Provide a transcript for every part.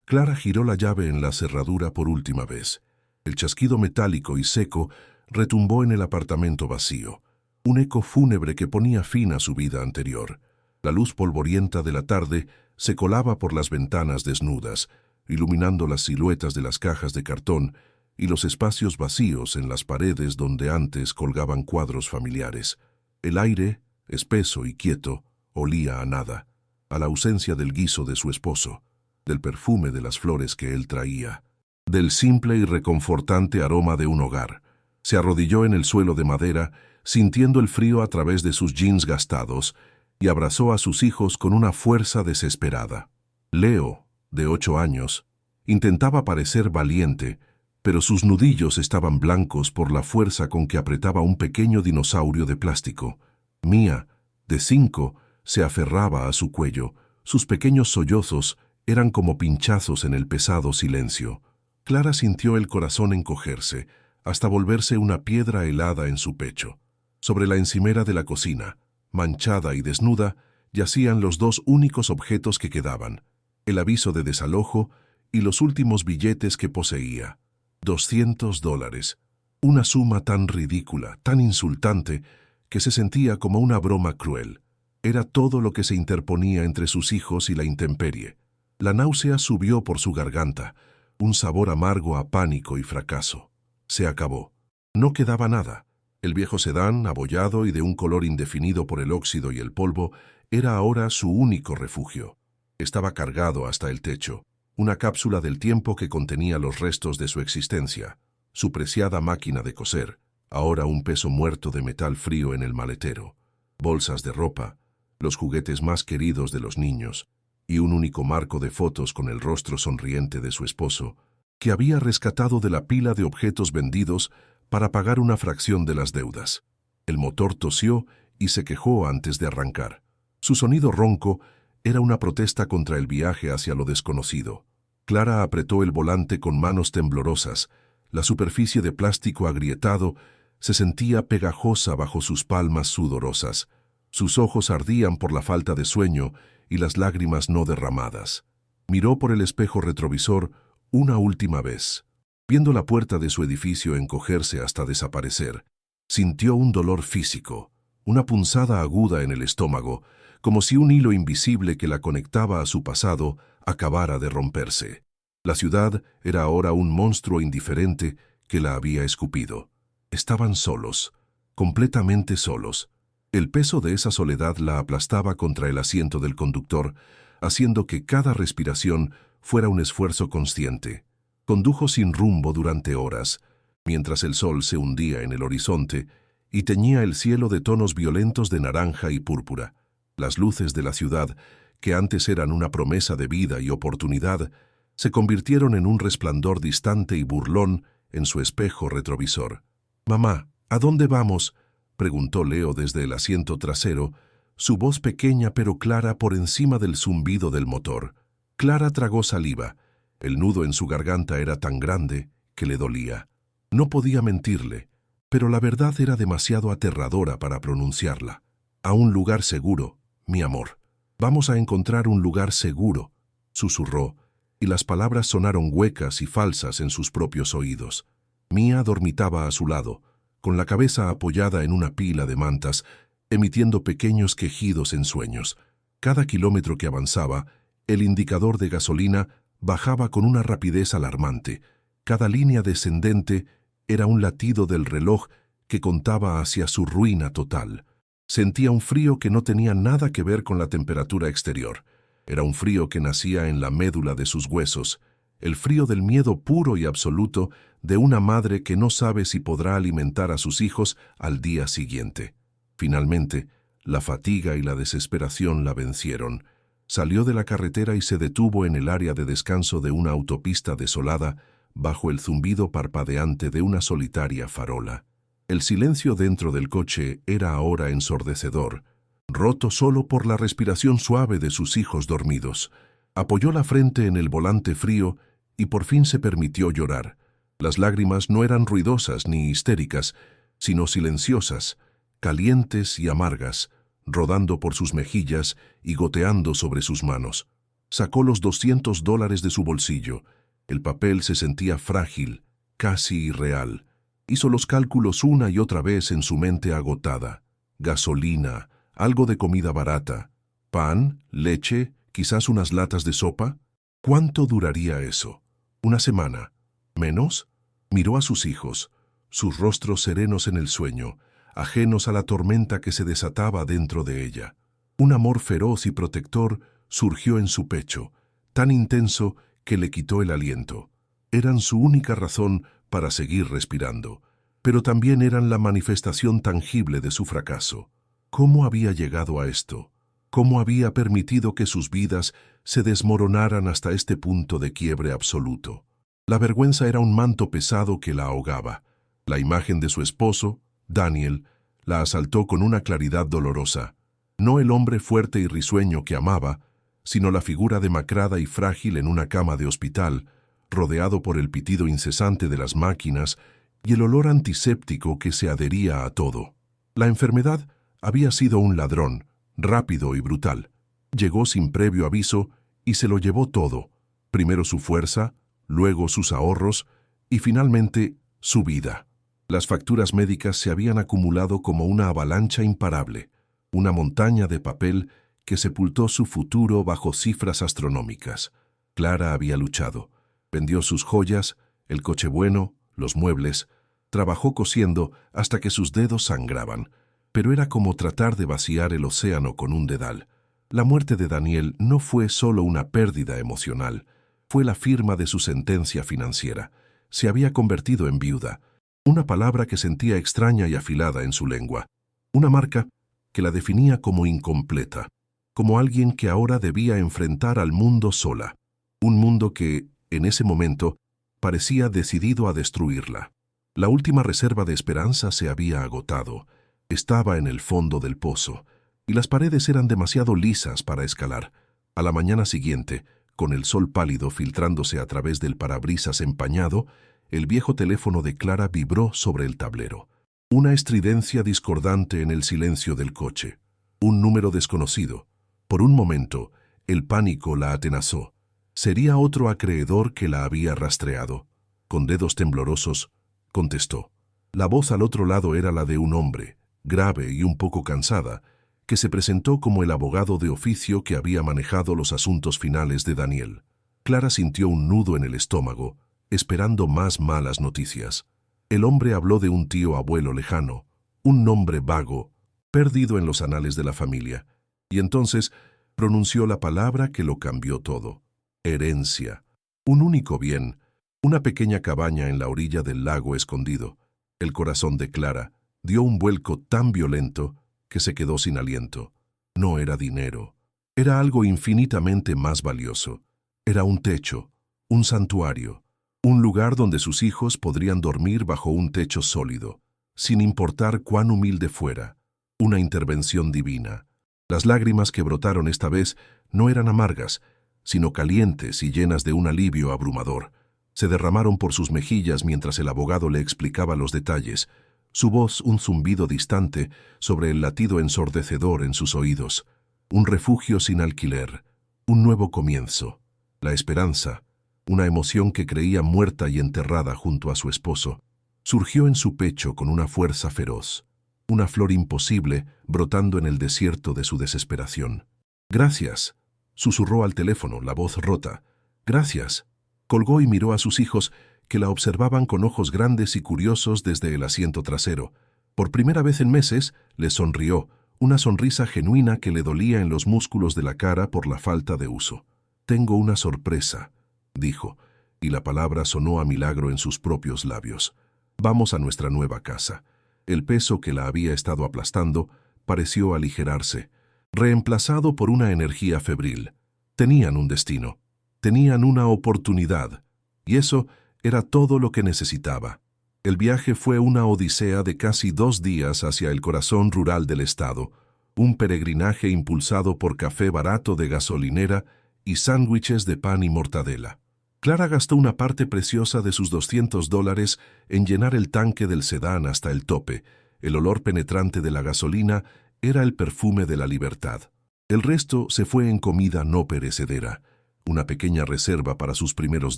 Clara giró la llave en la cerradura por última vez. El chasquido metálico y seco retumbó en el apartamento vacío, un eco fúnebre que ponía fin a su vida anterior. La luz polvorienta de la tarde se colaba por las ventanas desnudas, iluminando las siluetas de las cajas de cartón y los espacios vacíos en las paredes donde antes colgaban cuadros familiares. El aire, espeso y quieto, olía a nada, a la ausencia del guiso de su esposo, del perfume de las flores que él traía, del simple y reconfortante aroma de un hogar. Se arrodilló en el suelo de madera, sintiendo el frío a través de sus jeans gastados, y abrazó a sus hijos con una fuerza desesperada. Leo, de 8 años, intentaba parecer valiente, pero sus nudillos estaban blancos por la fuerza con que apretaba un pequeño dinosaurio de plástico. Mía, de 5, se aferraba a su cuello. Sus pequeños sollozos eran como pinchazos en el pesado silencio. Clara sintió el corazón encogerse, hasta volverse una piedra helada en su pecho. Sobre la encimera de la cocina, manchada y desnuda, yacían los 2 únicos objetos que quedaban: el aviso de desalojo y los últimos billetes que poseía. $200. Una suma tan ridícula, tan insultante, que se sentía como una broma cruel. Era todo lo que se interponía entre sus hijos y la intemperie. La náusea subió por su garganta, un sabor amargo a pánico y fracaso. Se acabó. No quedaba nada. El viejo sedán, abollado y de un color indefinido por el óxido y el polvo, era ahora su único refugio. Estaba cargado hasta el techo, una cápsula del tiempo que contenía los restos de su existencia, su preciada máquina de coser, ahora un peso muerto de metal frío en el maletero, bolsas de ropa, los juguetes más queridos de los niños, y un único marco de fotos con el rostro sonriente de su esposo, que había rescatado de la pila de objetos vendidos para pagar una fracción de las deudas. El motor tosió y se quejó antes de arrancar. Su sonido ronco era una protesta contra el viaje hacia lo desconocido. Clara apretó el volante con manos temblorosas. La superficie de plástico agrietado se sentía pegajosa bajo sus palmas sudorosas. Sus ojos ardían por la falta de sueño y las lágrimas no derramadas. Miró por el espejo retrovisor una última vez. Viendo la puerta de su edificio encogerse hasta desaparecer, sintió un dolor físico, una punzada aguda en el estómago, como si un hilo invisible que la conectaba a su pasado acabara de romperse. La ciudad era ahora un monstruo indiferente que la había escupido. Estaban solos, completamente solos. El peso de esa soledad la aplastaba contra el asiento del conductor, haciendo que cada respiración fuera un esfuerzo consciente. Condujo sin rumbo durante horas, mientras el sol se hundía en el horizonte y teñía el cielo de tonos violentos de naranja y púrpura. Las luces de la ciudad, que antes eran una promesa de vida y oportunidad, se convirtieron en un resplandor distante y burlón en su espejo retrovisor. «Mamá, ¿a dónde vamos?», preguntó Leo desde el asiento trasero, su voz pequeña pero clara por encima del zumbido del motor. Clara tragó saliva. El nudo en su garganta era tan grande que le dolía. No podía mentirle, pero la verdad era demasiado aterradora para pronunciarla. «A un lugar seguro, mi amor. Vamos a encontrar un lugar seguro», susurró, y las palabras sonaron huecas y falsas en sus propios oídos. Mía dormitaba a su lado, con la cabeza apoyada en una pila de mantas, emitiendo pequeños quejidos en sueños. Cada kilómetro que avanzaba, el indicador de gasolina bajaba con una rapidez alarmante. Cada línea descendente era un latido del reloj que contaba hacia su ruina total. Sentía un frío que no tenía nada que ver con la temperatura exterior. Era un frío que nacía en la médula de sus huesos, el frío del miedo puro y absoluto de una madre que no sabe si podrá alimentar a sus hijos al día siguiente. Finalmente, la fatiga y la desesperación la vencieron. Salió de la carretera y se detuvo en el área de descanso de una autopista desolada, bajo el zumbido parpadeante de una solitaria farola. El silencio dentro del coche era ahora ensordecedor, roto solo por la respiración suave de sus hijos dormidos. Apoyó la frente en el volante frío y por fin se permitió llorar. Las lágrimas no eran ruidosas ni histéricas, sino silenciosas, calientes y amargas, rodando por sus mejillas y goteando sobre sus manos. Sacó los $200 de su bolsillo. El papel se sentía frágil, casi irreal. Hizo los cálculos una y otra vez en su mente agotada. Gasolina, algo de comida barata, pan, leche, quizás unas latas de sopa. ¿Cuánto duraría eso? ¿Una semana? ¿Menos? Miró a sus hijos, sus rostros serenos en el sueño, ajenos a la tormenta que se desataba dentro de ella. Un amor feroz y protector surgió en su pecho, tan intenso que le quitó el aliento. Eran su única razón para seguir respirando, pero también eran la manifestación tangible de su fracaso. ¿Cómo había llegado a esto? ¿Cómo había permitido que sus vidas se desmoronaran hasta este punto de quiebre absoluto? La vergüenza era un manto pesado que la ahogaba. La imagen de su esposo, Daniel, la asaltó con una claridad dolorosa. No el hombre fuerte y risueño que amaba, sino la figura demacrada y frágil en una cama de hospital, rodeado por el pitido incesante de las máquinas y el olor antiséptico que se adhería a todo. La enfermedad había sido un ladrón, rápido y brutal. Llegó sin previo aviso y se lo llevó todo. Primero su fuerza, luego sus ahorros y finalmente su vida. Las facturas médicas se habían acumulado como una avalancha imparable, una montaña de papel que sepultó su futuro bajo cifras astronómicas. Clara había luchado. Vendió sus joyas, el coche bueno, los muebles. Trabajó cosiendo hasta que sus dedos sangraban. Pero era como tratar de vaciar el océano con un dedal. La muerte de Daniel no fue solo una pérdida emocional. Fue la firma de su sentencia financiera. Se había convertido en viuda. Una palabra que sentía extraña y afilada en su lengua. Una marca que la definía como incompleta. Como alguien que ahora debía enfrentar al mundo sola. Un mundo que, en ese momento, parecía decidido a destruirla. La última reserva de esperanza se había agotado. Estaba en el fondo del pozo, y las paredes eran demasiado lisas para escalar. A la mañana siguiente, con el sol pálido filtrándose a través del parabrisas empañado, el viejo teléfono de Clara vibró sobre el tablero. Una estridencia discordante en el silencio del coche. Un número desconocido. Por un momento, el pánico la atenazó. ¿Sería otro acreedor que la había rastreado? Con dedos temblorosos, contestó. La voz al otro lado era la de un hombre, grave y un poco cansada, que se presentó como el abogado de oficio que había manejado los asuntos finales de Daniel. Clara sintió un nudo en el estómago, esperando más malas noticias. El hombre habló de un tío abuelo lejano, un nombre vago, perdido en los anales de la familia, y entonces pronunció la palabra que lo cambió todo. Herencia. Un único bien, una pequeña cabaña en la orilla del lago escondido. El corazón de Clara dio un vuelco tan violento que se quedó sin aliento. No era dinero. Era algo infinitamente más valioso. Era un techo, un santuario, un lugar donde sus hijos podrían dormir bajo un techo sólido, sin importar cuán humilde fuera. Una intervención divina. Las lágrimas que brotaron esta vez no eran amargas, sino calientes y llenas de un alivio abrumador. Se derramaron por sus mejillas mientras el abogado le explicaba los detalles, su voz un zumbido distante sobre el latido ensordecedor en sus oídos. Un refugio sin alquiler, un nuevo comienzo. La esperanza, una emoción que creía muerta y enterrada junto a su esposo, surgió en su pecho con una fuerza feroz. Una flor imposible brotando en el desierto de su desesperación. «Gracias», susurró al teléfono, la voz rota. «Gracias». Colgó y miró a sus hijos, que la observaban con ojos grandes y curiosos desde el asiento trasero. Por primera vez en meses, le sonrió, una sonrisa genuina que le dolía en los músculos de la cara por la falta de uso. «Tengo una sorpresa», dijo, y la palabra sonó a milagro en sus propios labios. «Vamos a nuestra nueva casa». El peso que la había estado aplastando pareció aligerarse, reemplazado por una energía febril. Tenían un destino, tenían una oportunidad, y eso era todo lo que necesitaba. El viaje fue una odisea de casi 2 días hacia el corazón rural del estado, un peregrinaje impulsado por café barato de gasolinera y sándwiches de pan y mortadela. Clara gastó una parte preciosa de sus $200 en llenar el tanque del sedán hasta el tope. El olor penetrante de la gasolina era el perfume de la libertad. El resto se fue en comida no perecedera. una pequeña reserva para sus primeros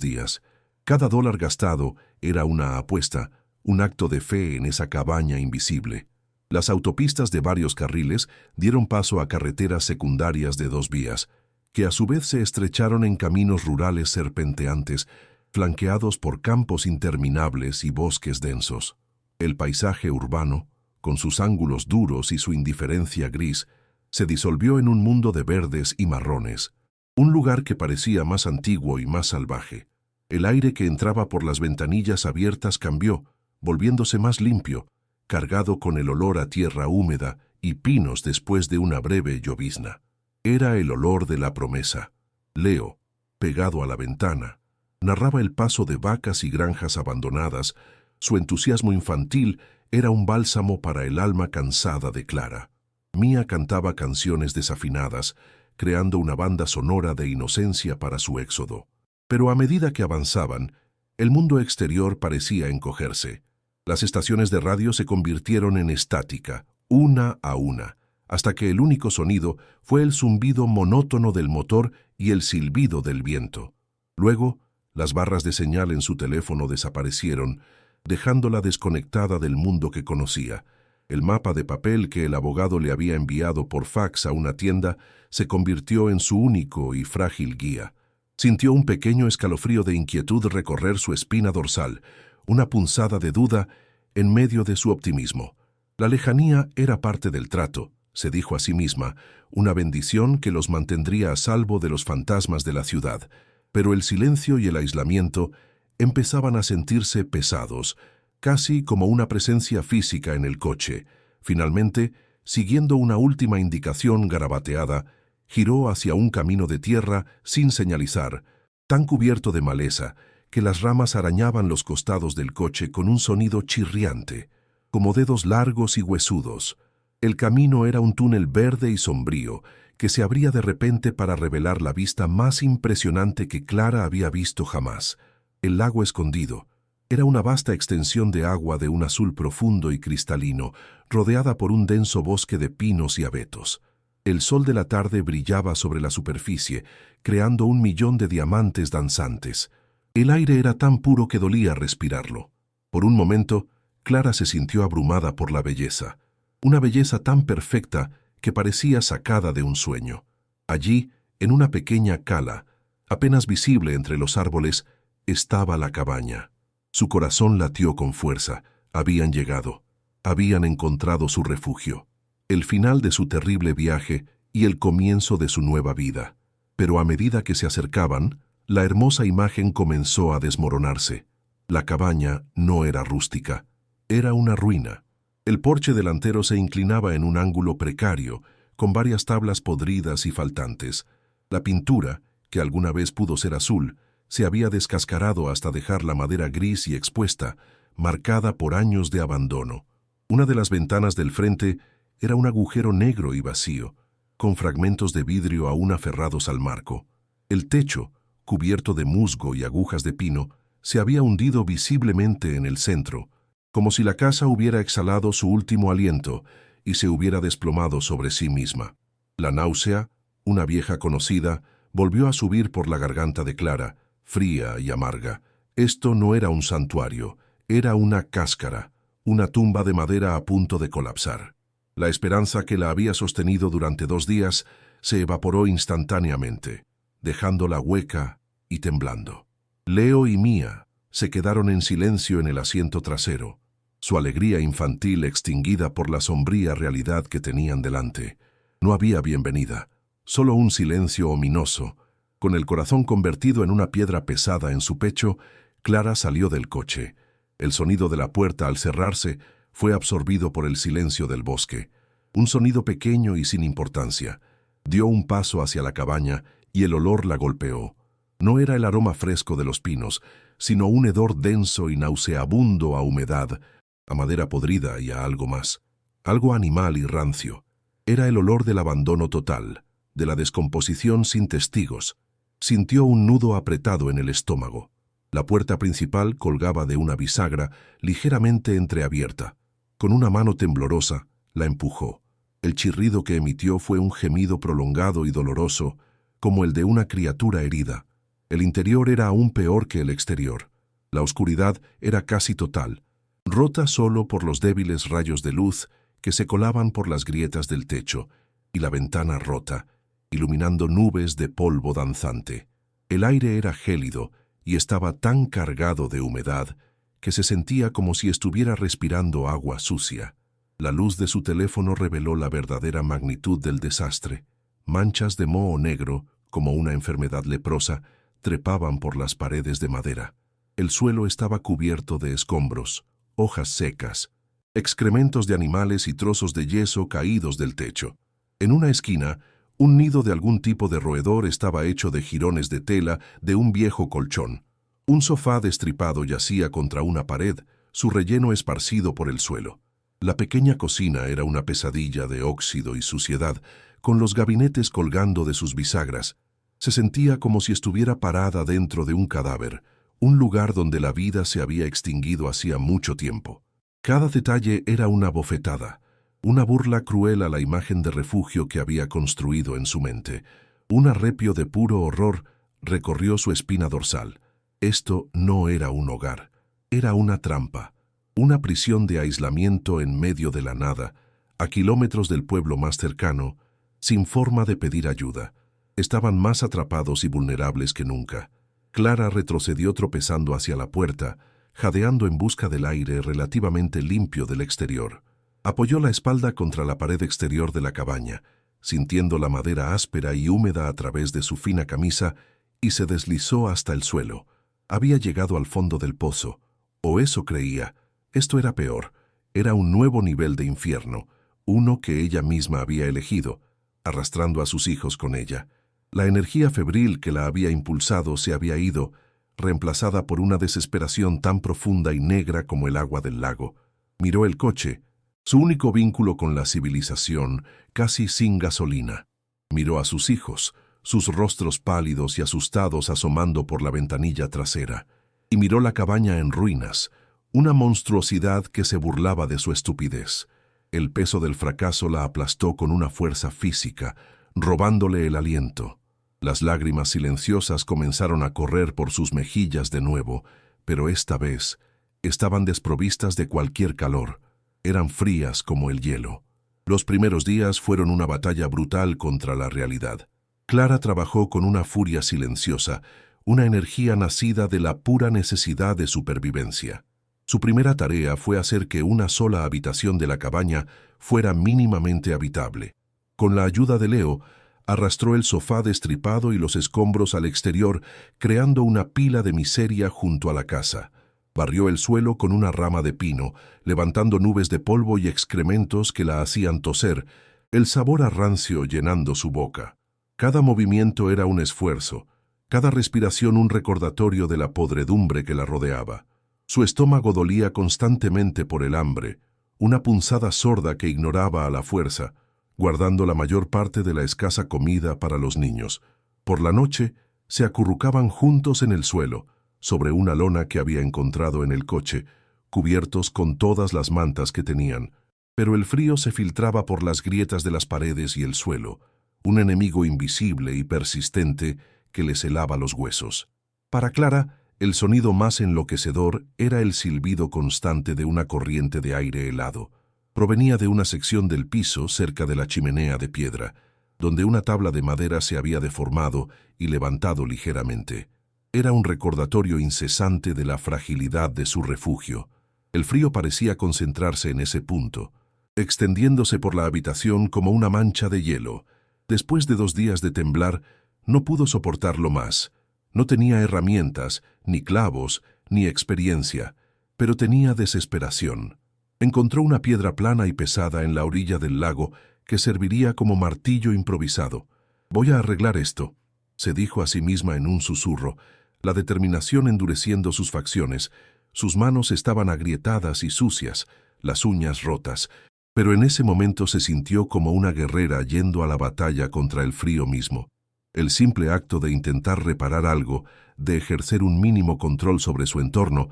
días. Cada dólar gastado era una apuesta, un acto de fe en esa cabaña invisible. Las autopistas de varios carriles dieron paso a carreteras secundarias de 2 vías, que a su vez se estrecharon en caminos rurales serpenteantes, flanqueados por campos interminables y bosques densos. El paisaje urbano, con sus ángulos duros y su indiferencia gris, se disolvió en un mundo de verdes y marrones, un lugar que parecía más antiguo y más salvaje. El aire que entraba por las ventanillas abiertas cambió, volviéndose más limpio, cargado con el olor a tierra húmeda y pinos después de una breve llovizna. Era el olor de la promesa. Leo, pegado a la ventana, narraba el paso de vacas y granjas abandonadas. Su entusiasmo infantil era un bálsamo para el alma cansada de Clara. Mía cantaba canciones desafinadas, creando una banda sonora de inocencia para su éxodo. Pero a medida que avanzaban, el mundo exterior parecía encogerse. Las estaciones de radio se convirtieron en estática, una a una, hasta que el único sonido fue el zumbido monótono del motor y el silbido del viento. Luego, las barras de señal en su teléfono desaparecieron, dejándola desconectada del mundo que conocía. El mapa de papel que el abogado le había enviado por fax a una tienda se convirtió en su único y frágil guía. Sintió un pequeño escalofrío de inquietud recorrer su espina dorsal, una punzada de duda en medio de su optimismo. La lejanía era parte del trato, se dijo a sí misma, una bendición que los mantendría a salvo de los fantasmas de la ciudad, pero el silencio y el aislamiento empezaban a sentirse pesados, casi como una presencia física en el coche. Finalmente, siguiendo una última indicación garabateada, giró hacia un camino de tierra sin señalizar, tan cubierto de maleza que las ramas arañaban los costados del coche con un sonido chirriante, como dedos largos y huesudos. El camino era un túnel verde y sombrío que se abría de repente para revelar la vista más impresionante que Clara había visto jamás. El lago escondido era una vasta extensión de agua de un azul profundo y cristalino, rodeada por un denso bosque de pinos y abetos. El sol de la tarde brillaba sobre la superficie, creando 1.000.000 de diamantes danzantes. El aire era tan puro que dolía respirarlo. Por un momento, Clara se sintió abrumada por la belleza. Una belleza tan perfecta que parecía sacada de un sueño. Allí, en una pequeña cala, apenas visible entre los árboles, estaba la cabaña. Su corazón latió con fuerza. Habían llegado. Habían encontrado su refugio. El final de su terrible viaje y el comienzo de su nueva vida. Pero a medida que se acercaban, la hermosa imagen comenzó a desmoronarse. La cabaña no era rústica, era una ruina. El porche delantero se inclinaba en un ángulo precario, con varias tablas podridas y faltantes. La pintura, que alguna vez pudo ser azul, se había descascarado hasta dejar la madera gris y expuesta, marcada por años de abandono. Una de las ventanas del frente era un agujero negro y vacío, con fragmentos de vidrio aún aferrados al marco. El techo, cubierto de musgo y agujas de pino, se había hundido visiblemente en el centro, como si la casa hubiera exhalado su último aliento y se hubiera desplomado sobre sí misma. La náusea, una vieja conocida, volvió a subir por la garganta de Clara, fría y amarga. Esto no era un santuario, era una cáscara, una tumba de madera a punto de colapsar. La esperanza que la había sostenido durante 2 días se evaporó instantáneamente, dejándola hueca y temblando. Leo y Mía se quedaron en silencio en el asiento trasero, su alegría infantil extinguida por la sombría realidad que tenían delante. No había bienvenida, solo un silencio ominoso. Con el corazón convertido en una piedra pesada en su pecho, Clara salió del coche. El sonido de la puerta al cerrarse fue absorbido por el silencio del bosque. Un sonido pequeño y sin importancia. Dio un paso hacia la cabaña y el olor la golpeó. No era el aroma fresco de los pinos, sino un hedor denso y nauseabundo a humedad, a madera podrida y a algo más. Algo animal y rancio. Era el olor del abandono total, de la descomposición sin testigos. Sintió un nudo apretado en el estómago. La puerta principal colgaba de una bisagra ligeramente entreabierta. Con una mano temblorosa, la empujó. El chirrido que emitió fue un gemido prolongado y doloroso, como el de una criatura herida. El interior era aún peor que el exterior. La oscuridad era casi total, rota solo por los débiles rayos de luz que se colaban por las grietas del techo, y la ventana rota, iluminando nubes de polvo danzante. El aire era gélido y estaba tan cargado de humedad que se sentía como si estuviera respirando agua sucia. La luz de su teléfono reveló la verdadera magnitud del desastre. Manchas de moho negro, como una enfermedad leprosa, trepaban por las paredes de madera. El suelo estaba cubierto de escombros, hojas secas, excrementos de animales y trozos de yeso caídos del techo. En una esquina, un nido de algún tipo de roedor estaba hecho de jirones de tela de un viejo colchón. Un sofá destripado yacía contra una pared, su relleno esparcido por el suelo. La pequeña cocina era una pesadilla de óxido y suciedad, con los gabinetes colgando de sus bisagras. Se sentía como si estuviera parada dentro de un cadáver, un lugar donde la vida se había extinguido hacía mucho tiempo. Cada detalle era una bofetada, una burla cruel a la imagen de refugio que había construido en su mente. Un arrepio de puro horror recorrió su espina dorsal. Esto no era un hogar, era una trampa, una prisión de aislamiento en medio de la nada, a kilómetros del pueblo más cercano, sin forma de pedir ayuda. Estaban más atrapados y vulnerables que nunca. Clara retrocedió tropezando hacia la puerta, jadeando en busca del aire relativamente limpio del exterior. Apoyó la espalda contra la pared exterior de la cabaña, sintiendo la madera áspera y húmeda a través de su fina camisa, y se deslizó hasta el suelo. Había llegado al fondo del pozo, o eso creía. Esto era peor. Era un nuevo nivel de infierno, uno que ella misma había elegido, arrastrando a sus hijos con ella. La energía febril que la había impulsado se había ido, reemplazada por una desesperación tan profunda y negra como el agua del lago. Miró el coche, su único vínculo con la civilización, casi sin gasolina. Miró a sus hijos, sus rostros pálidos y asustados asomando por la ventanilla trasera, y miró la cabaña en ruinas, una monstruosidad que se burlaba de su estupidez. El peso del fracaso la aplastó con una fuerza física, robándole el aliento. Las lágrimas silenciosas comenzaron a correr por sus mejillas de nuevo, pero esta vez estaban desprovistas de cualquier calor. Eran frías como el hielo. Los primeros días fueron una batalla brutal contra la realidad. Clara trabajó con una furia silenciosa, una energía nacida de la pura necesidad de supervivencia. Su primera tarea fue hacer que una sola habitación de la cabaña fuera mínimamente habitable. Con la ayuda de Leo, arrastró el sofá destripado y los escombros al exterior, creando una pila de miseria junto a la casa. Barrió el suelo con una rama de pino, levantando nubes de polvo y excrementos que la hacían toser, el sabor a rancio llenando su boca. Cada movimiento era un esfuerzo, cada respiración un recordatorio de la podredumbre que la rodeaba. Su estómago dolía constantemente por el hambre, una punzada sorda que ignoraba a la fuerza, guardando la mayor parte de la escasa comida para los niños. Por la noche, se acurrucaban juntos en el suelo, sobre una lona que había encontrado en el coche, cubiertos con todas las mantas que tenían, pero el frío se filtraba por las grietas de las paredes y el suelo, un enemigo invisible y persistente que les helaba los huesos. Para Clara, el sonido más enloquecedor era el silbido constante de una corriente de aire helado. Provenía de una sección del piso cerca de la chimenea de piedra, donde una tabla de madera se había deformado y levantado ligeramente. Era un recordatorio incesante de la fragilidad de su refugio. El frío parecía concentrarse en ese punto, extendiéndose por la habitación como una mancha de hielo. Después de 2 días de temblar, no pudo soportarlo más. No tenía herramientas, ni clavos, ni experiencia, pero tenía desesperación. Encontró una piedra plana y pesada en la orilla del lago que serviría como martillo improvisado. «Voy a arreglar esto», se dijo a sí misma en un susurro, la determinación endureciendo sus facciones. Sus manos estaban agrietadas y sucias, las uñas rotas, pero en ese momento se sintió como una guerrera yendo a la batalla contra el frío mismo. El simple acto de intentar reparar algo, de ejercer un mínimo control sobre su entorno,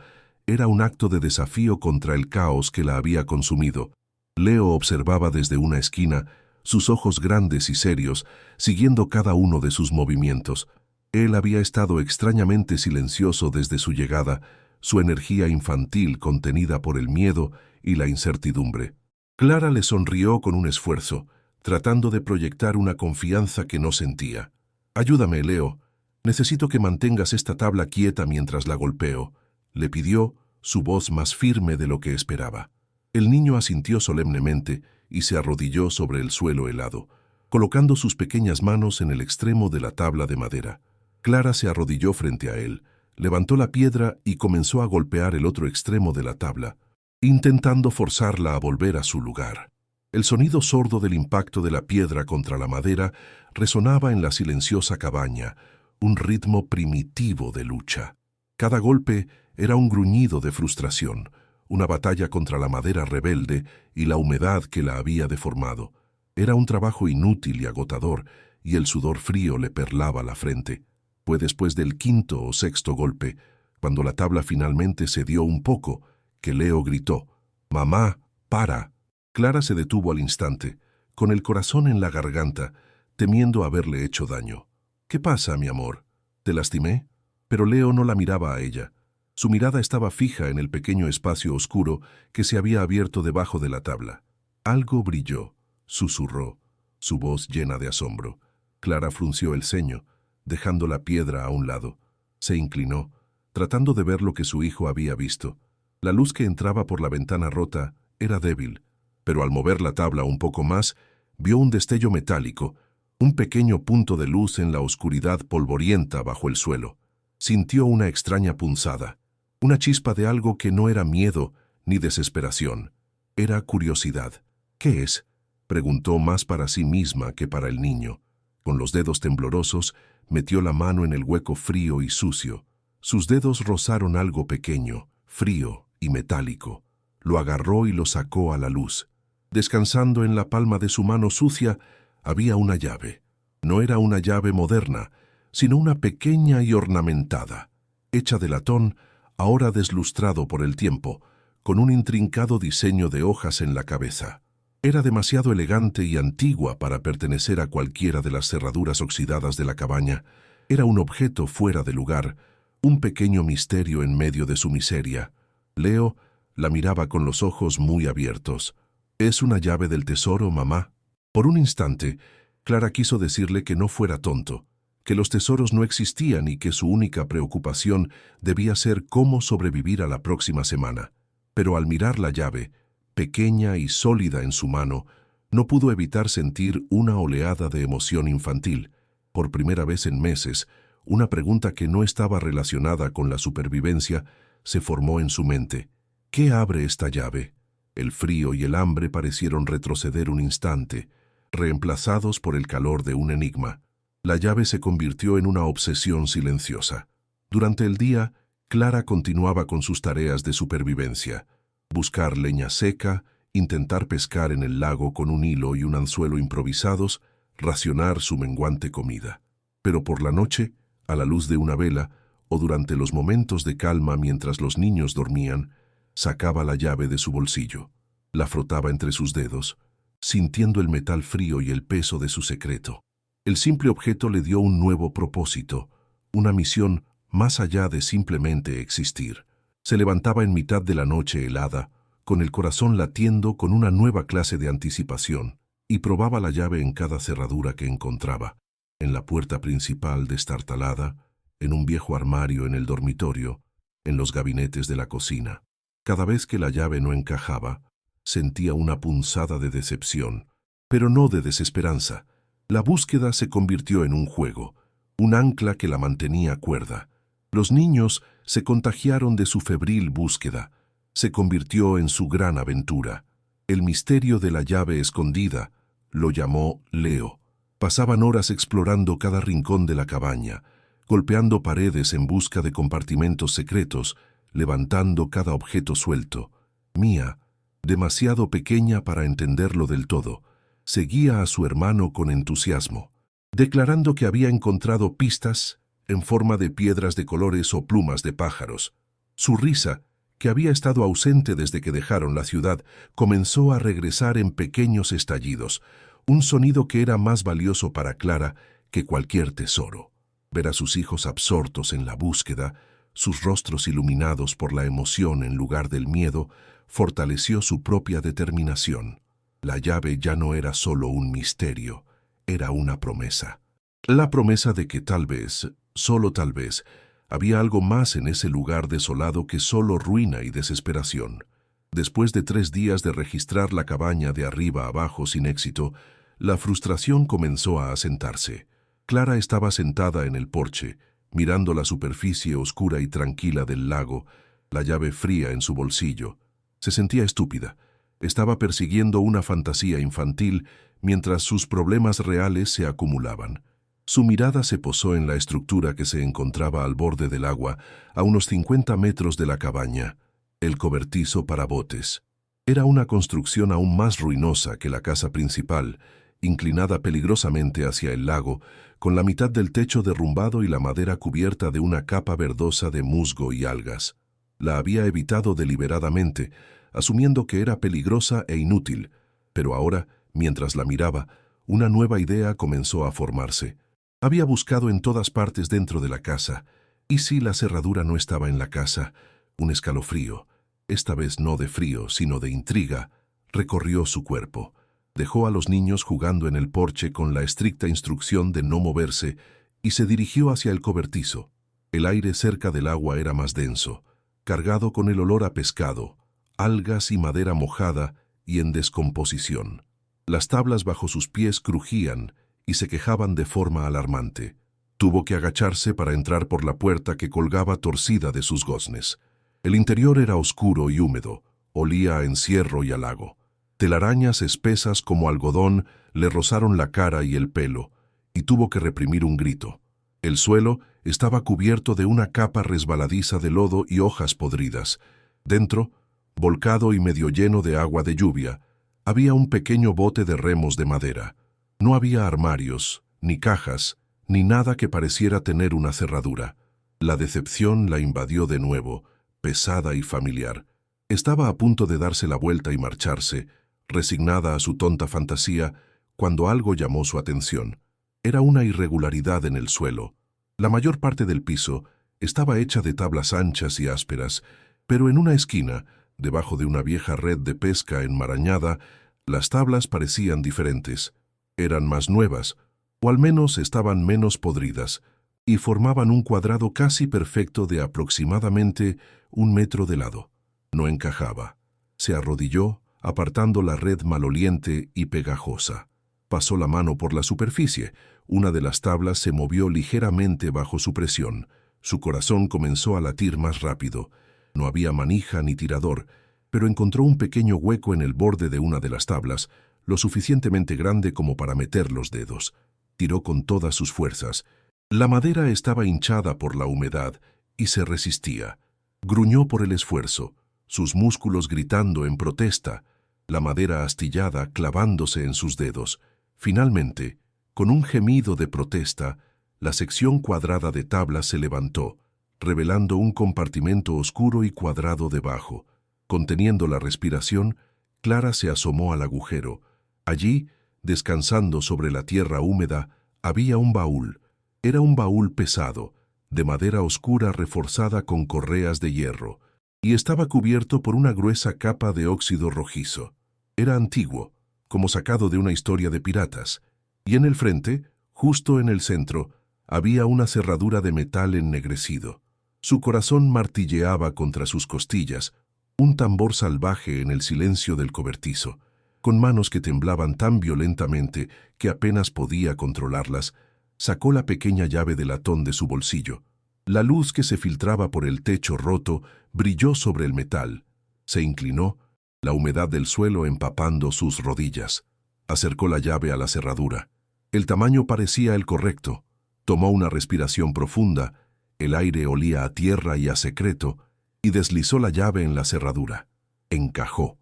era un acto de desafío contra el caos que la había consumido. Leo observaba desde una esquina, sus ojos grandes y serios, siguiendo cada uno de sus movimientos. Él había estado extrañamente silencioso desde su llegada, su energía infantil contenida por el miedo y la incertidumbre. Clara le sonrió con un esfuerzo, tratando de proyectar una confianza que no sentía. «Ayúdame, Leo. Necesito que mantengas esta tabla quieta mientras la golpeo», le pidió, su voz más firme de lo que esperaba. El niño asintió solemnemente y se arrodilló sobre el suelo helado, colocando sus pequeñas manos en el extremo de la tabla de madera. Clara se arrodilló frente a él, levantó la piedra y comenzó a golpear el otro extremo de la tabla, intentando forzarla a volver a su lugar. El sonido sordo del impacto de la piedra contra la madera resonaba en la silenciosa cabaña, un ritmo primitivo de lucha. Cada golpe era un gruñido de frustración, una batalla contra la madera rebelde y la humedad que la había deformado. Era un trabajo inútil y agotador, y el sudor frío le perlaba la frente. Fue después del quinto o sexto golpe, cuando la tabla finalmente cedió un poco, que Leo gritó: «¡Mamá, para!». Clara se detuvo al instante, con el corazón en la garganta, temiendo haberle hecho daño. «¿Qué pasa, mi amor? ¿Te lastimé?». Pero Leo no la miraba a ella. Su mirada estaba fija en el pequeño espacio oscuro que se había abierto debajo de la tabla. Algo brilló, susurró, su voz llena de asombro. Clara frunció el ceño, dejando la piedra a un lado. Se inclinó, tratando de ver lo que su hijo había visto. La luz que entraba por la ventana rota era débil, pero al mover la tabla un poco más, vio un destello metálico, un pequeño punto de luz en la oscuridad polvorienta bajo el suelo. Sintió una extraña punzada, una chispa de algo que no era miedo ni desesperación. Era curiosidad. «¿Qué es?», preguntó más para sí misma que para el niño. Con los dedos temblorosos, metió la mano en el hueco frío y sucio. Sus dedos rozaron algo pequeño, frío y metálico. Lo agarró y lo sacó a la luz. Descansando en la palma de su mano sucia, había una llave. No era una llave moderna, sino una pequeña y ornamentada, hecha de latón, ahora deslustrado por el tiempo, con un intrincado diseño de hojas en la cabeza. Era demasiado elegante y antigua para pertenecer a cualquiera de las cerraduras oxidadas de la cabaña. Era un objeto fuera de lugar, un pequeño misterio en medio de su miseria. Leo la miraba con los ojos muy abiertos. «¿Es una llave del tesoro, mamá?». Por un instante, Clara quiso decirle que no fuera tonto, que los tesoros no existían y que su única preocupación debía ser cómo sobrevivir a la próxima semana. Pero al mirar la llave, pequeña y sólida en su mano, no pudo evitar sentir una oleada de emoción infantil. Por primera vez en meses, una pregunta que no estaba relacionada con la supervivencia se formó en su mente. ¿Qué abre esta llave? El frío y el hambre parecieron retroceder un instante, reemplazados por el calor de un enigma. La llave se convirtió en una obsesión silenciosa. Durante el día, Clara continuaba con sus tareas de supervivencia: buscar leña seca, intentar pescar en el lago con un hilo y un anzuelo improvisados, racionar su menguante comida. Pero por la noche, a la luz de una vela, o durante los momentos de calma mientras los niños dormían, sacaba la llave de su bolsillo, la frotaba entre sus dedos, sintiendo el metal frío y el peso de su secreto. El simple objeto le dio un nuevo propósito, una misión más allá de simplemente existir. Se levantaba en mitad de la noche helada, con el corazón latiendo con una nueva clase de anticipación, y probaba la llave en cada cerradura que encontraba, en la puerta principal destartalada, en un viejo armario en el dormitorio, en los gabinetes de la cocina. Cada vez que la llave no encajaba, sentía una punzada de decepción, pero no de desesperanza. La búsqueda se convirtió en un juego, un ancla que la mantenía cuerda. Los niños se contagiaron de su febril búsqueda. Se convirtió en su gran aventura. El misterio de la llave escondida lo llamó Leo. Pasaban horas explorando cada rincón de la cabaña, golpeando paredes en busca de compartimentos secretos, levantando cada objeto suelto. Mía, demasiado pequeña para entenderlo del todo, seguía a su hermano con entusiasmo, declarando que había encontrado pistas en forma de piedras de colores o plumas de pájaros. Su risa, que había estado ausente desde que dejaron la ciudad, comenzó a regresar en pequeños estallidos, Un sonido que era más valioso para Clara que cualquier tesoro. Ver a sus hijos absortos en la búsqueda, sus rostros iluminados por la emoción en lugar del miedo, fortaleció su propia determinación. La llave ya no era solo un misterio, era una promesa. La promesa de que tal vez, solo tal vez, había algo más en ese lugar desolado que solo ruina y desesperación. Después de 3 días de registrar la cabaña de arriba a abajo sin éxito, la frustración comenzó a asentarse. Clara estaba sentada en el porche, mirando la superficie oscura y tranquila del lago, la llave fría en su bolsillo. Se sentía estúpida. Estaba persiguiendo una fantasía infantil mientras sus problemas reales se acumulaban. Su mirada se posó en la estructura que se encontraba al borde del agua, a unos 50 metros de la cabaña, el cobertizo para botes. Era una construcción aún más ruinosa que la casa principal, inclinada peligrosamente hacia el lago, con la mitad del techo derrumbado y la madera cubierta de una capa verdosa de musgo y algas. La había evitado deliberadamente, asumiendo que era peligrosa e inútil, pero ahora, mientras la miraba, una nueva idea comenzó a formarse. Había buscado en todas partes dentro de la casa. ¿Y si la cerradura no estaba en la casa? Un escalofrío, esta vez no de frío, sino de intriga, recorrió su cuerpo. Dejó a los niños jugando en el porche con la estricta instrucción de no moverse y se dirigió hacia el cobertizo. El aire cerca del agua era más denso, cargado con el olor a pescado, algas y madera mojada y en descomposición. Las tablas bajo sus pies crujían y se quejaban de forma alarmante. Tuvo que agacharse para entrar por la puerta que colgaba torcida de sus goznes. El interior era oscuro y húmedo, olía a encierro y a lago. Telarañas espesas como algodón le rozaron la cara y el pelo, y tuvo que reprimir un grito. El suelo estaba cubierto de una capa resbaladiza de lodo y hojas podridas. Dentro, volcado y medio lleno de agua de lluvia, había un pequeño bote de remos de madera. No había armarios, ni cajas, ni nada que pareciera tener una cerradura. La decepción la invadió de nuevo, pesada y familiar. Estaba a punto de darse la vuelta y marcharse, resignada a su tonta fantasía, cuando algo llamó su atención. Era una irregularidad en el suelo. La mayor parte del piso estaba hecha de tablas anchas y ásperas, pero en una esquina, debajo de una vieja red de pesca enmarañada, las tablas parecían diferentes. Eran más nuevas, o al menos estaban menos podridas, y formaban un cuadrado casi perfecto de aproximadamente 1 metro de lado. No encajaba. Se arrodilló, apartando la red maloliente y pegajosa. Pasó la mano por la superficie. Una de las tablas se movió ligeramente bajo su presión. Su corazón comenzó a latir más rápido. No había manija ni tirador, pero encontró un pequeño hueco en el borde de una de las tablas, lo suficientemente grande como para meter los dedos. Tiró con todas sus fuerzas. La madera estaba hinchada por la humedad y se resistía. Gruñó por el esfuerzo, sus músculos gritando en protesta, la madera astillada clavándose en sus dedos. Finalmente, con un gemido de protesta, la sección cuadrada de tabla se levantó, revelando un compartimento oscuro y cuadrado debajo. Conteniendo la respiración, Clara se asomó al agujero. Allí, descansando sobre la tierra húmeda, había un baúl. Era un baúl pesado, de madera oscura reforzada con correas de hierro, y estaba cubierto por una gruesa capa de óxido rojizo. Era antiguo, como sacado de una historia de piratas, y en el frente, justo en el centro, había una cerradura de metal ennegrecido. Su corazón martilleaba contra sus costillas, un tambor salvaje en el silencio del cobertizo. Con manos que temblaban tan violentamente que apenas podía controlarlas, sacó la pequeña llave de latón de su bolsillo. La luz que se filtraba por el techo roto brilló sobre el metal. Se inclinó, la humedad del suelo empapando sus rodillas. Acercó la llave a la cerradura. El tamaño parecía el correcto. Tomó una respiración profunda, el aire olía a tierra y a secreto, y deslizó la llave en la cerradura. Encajó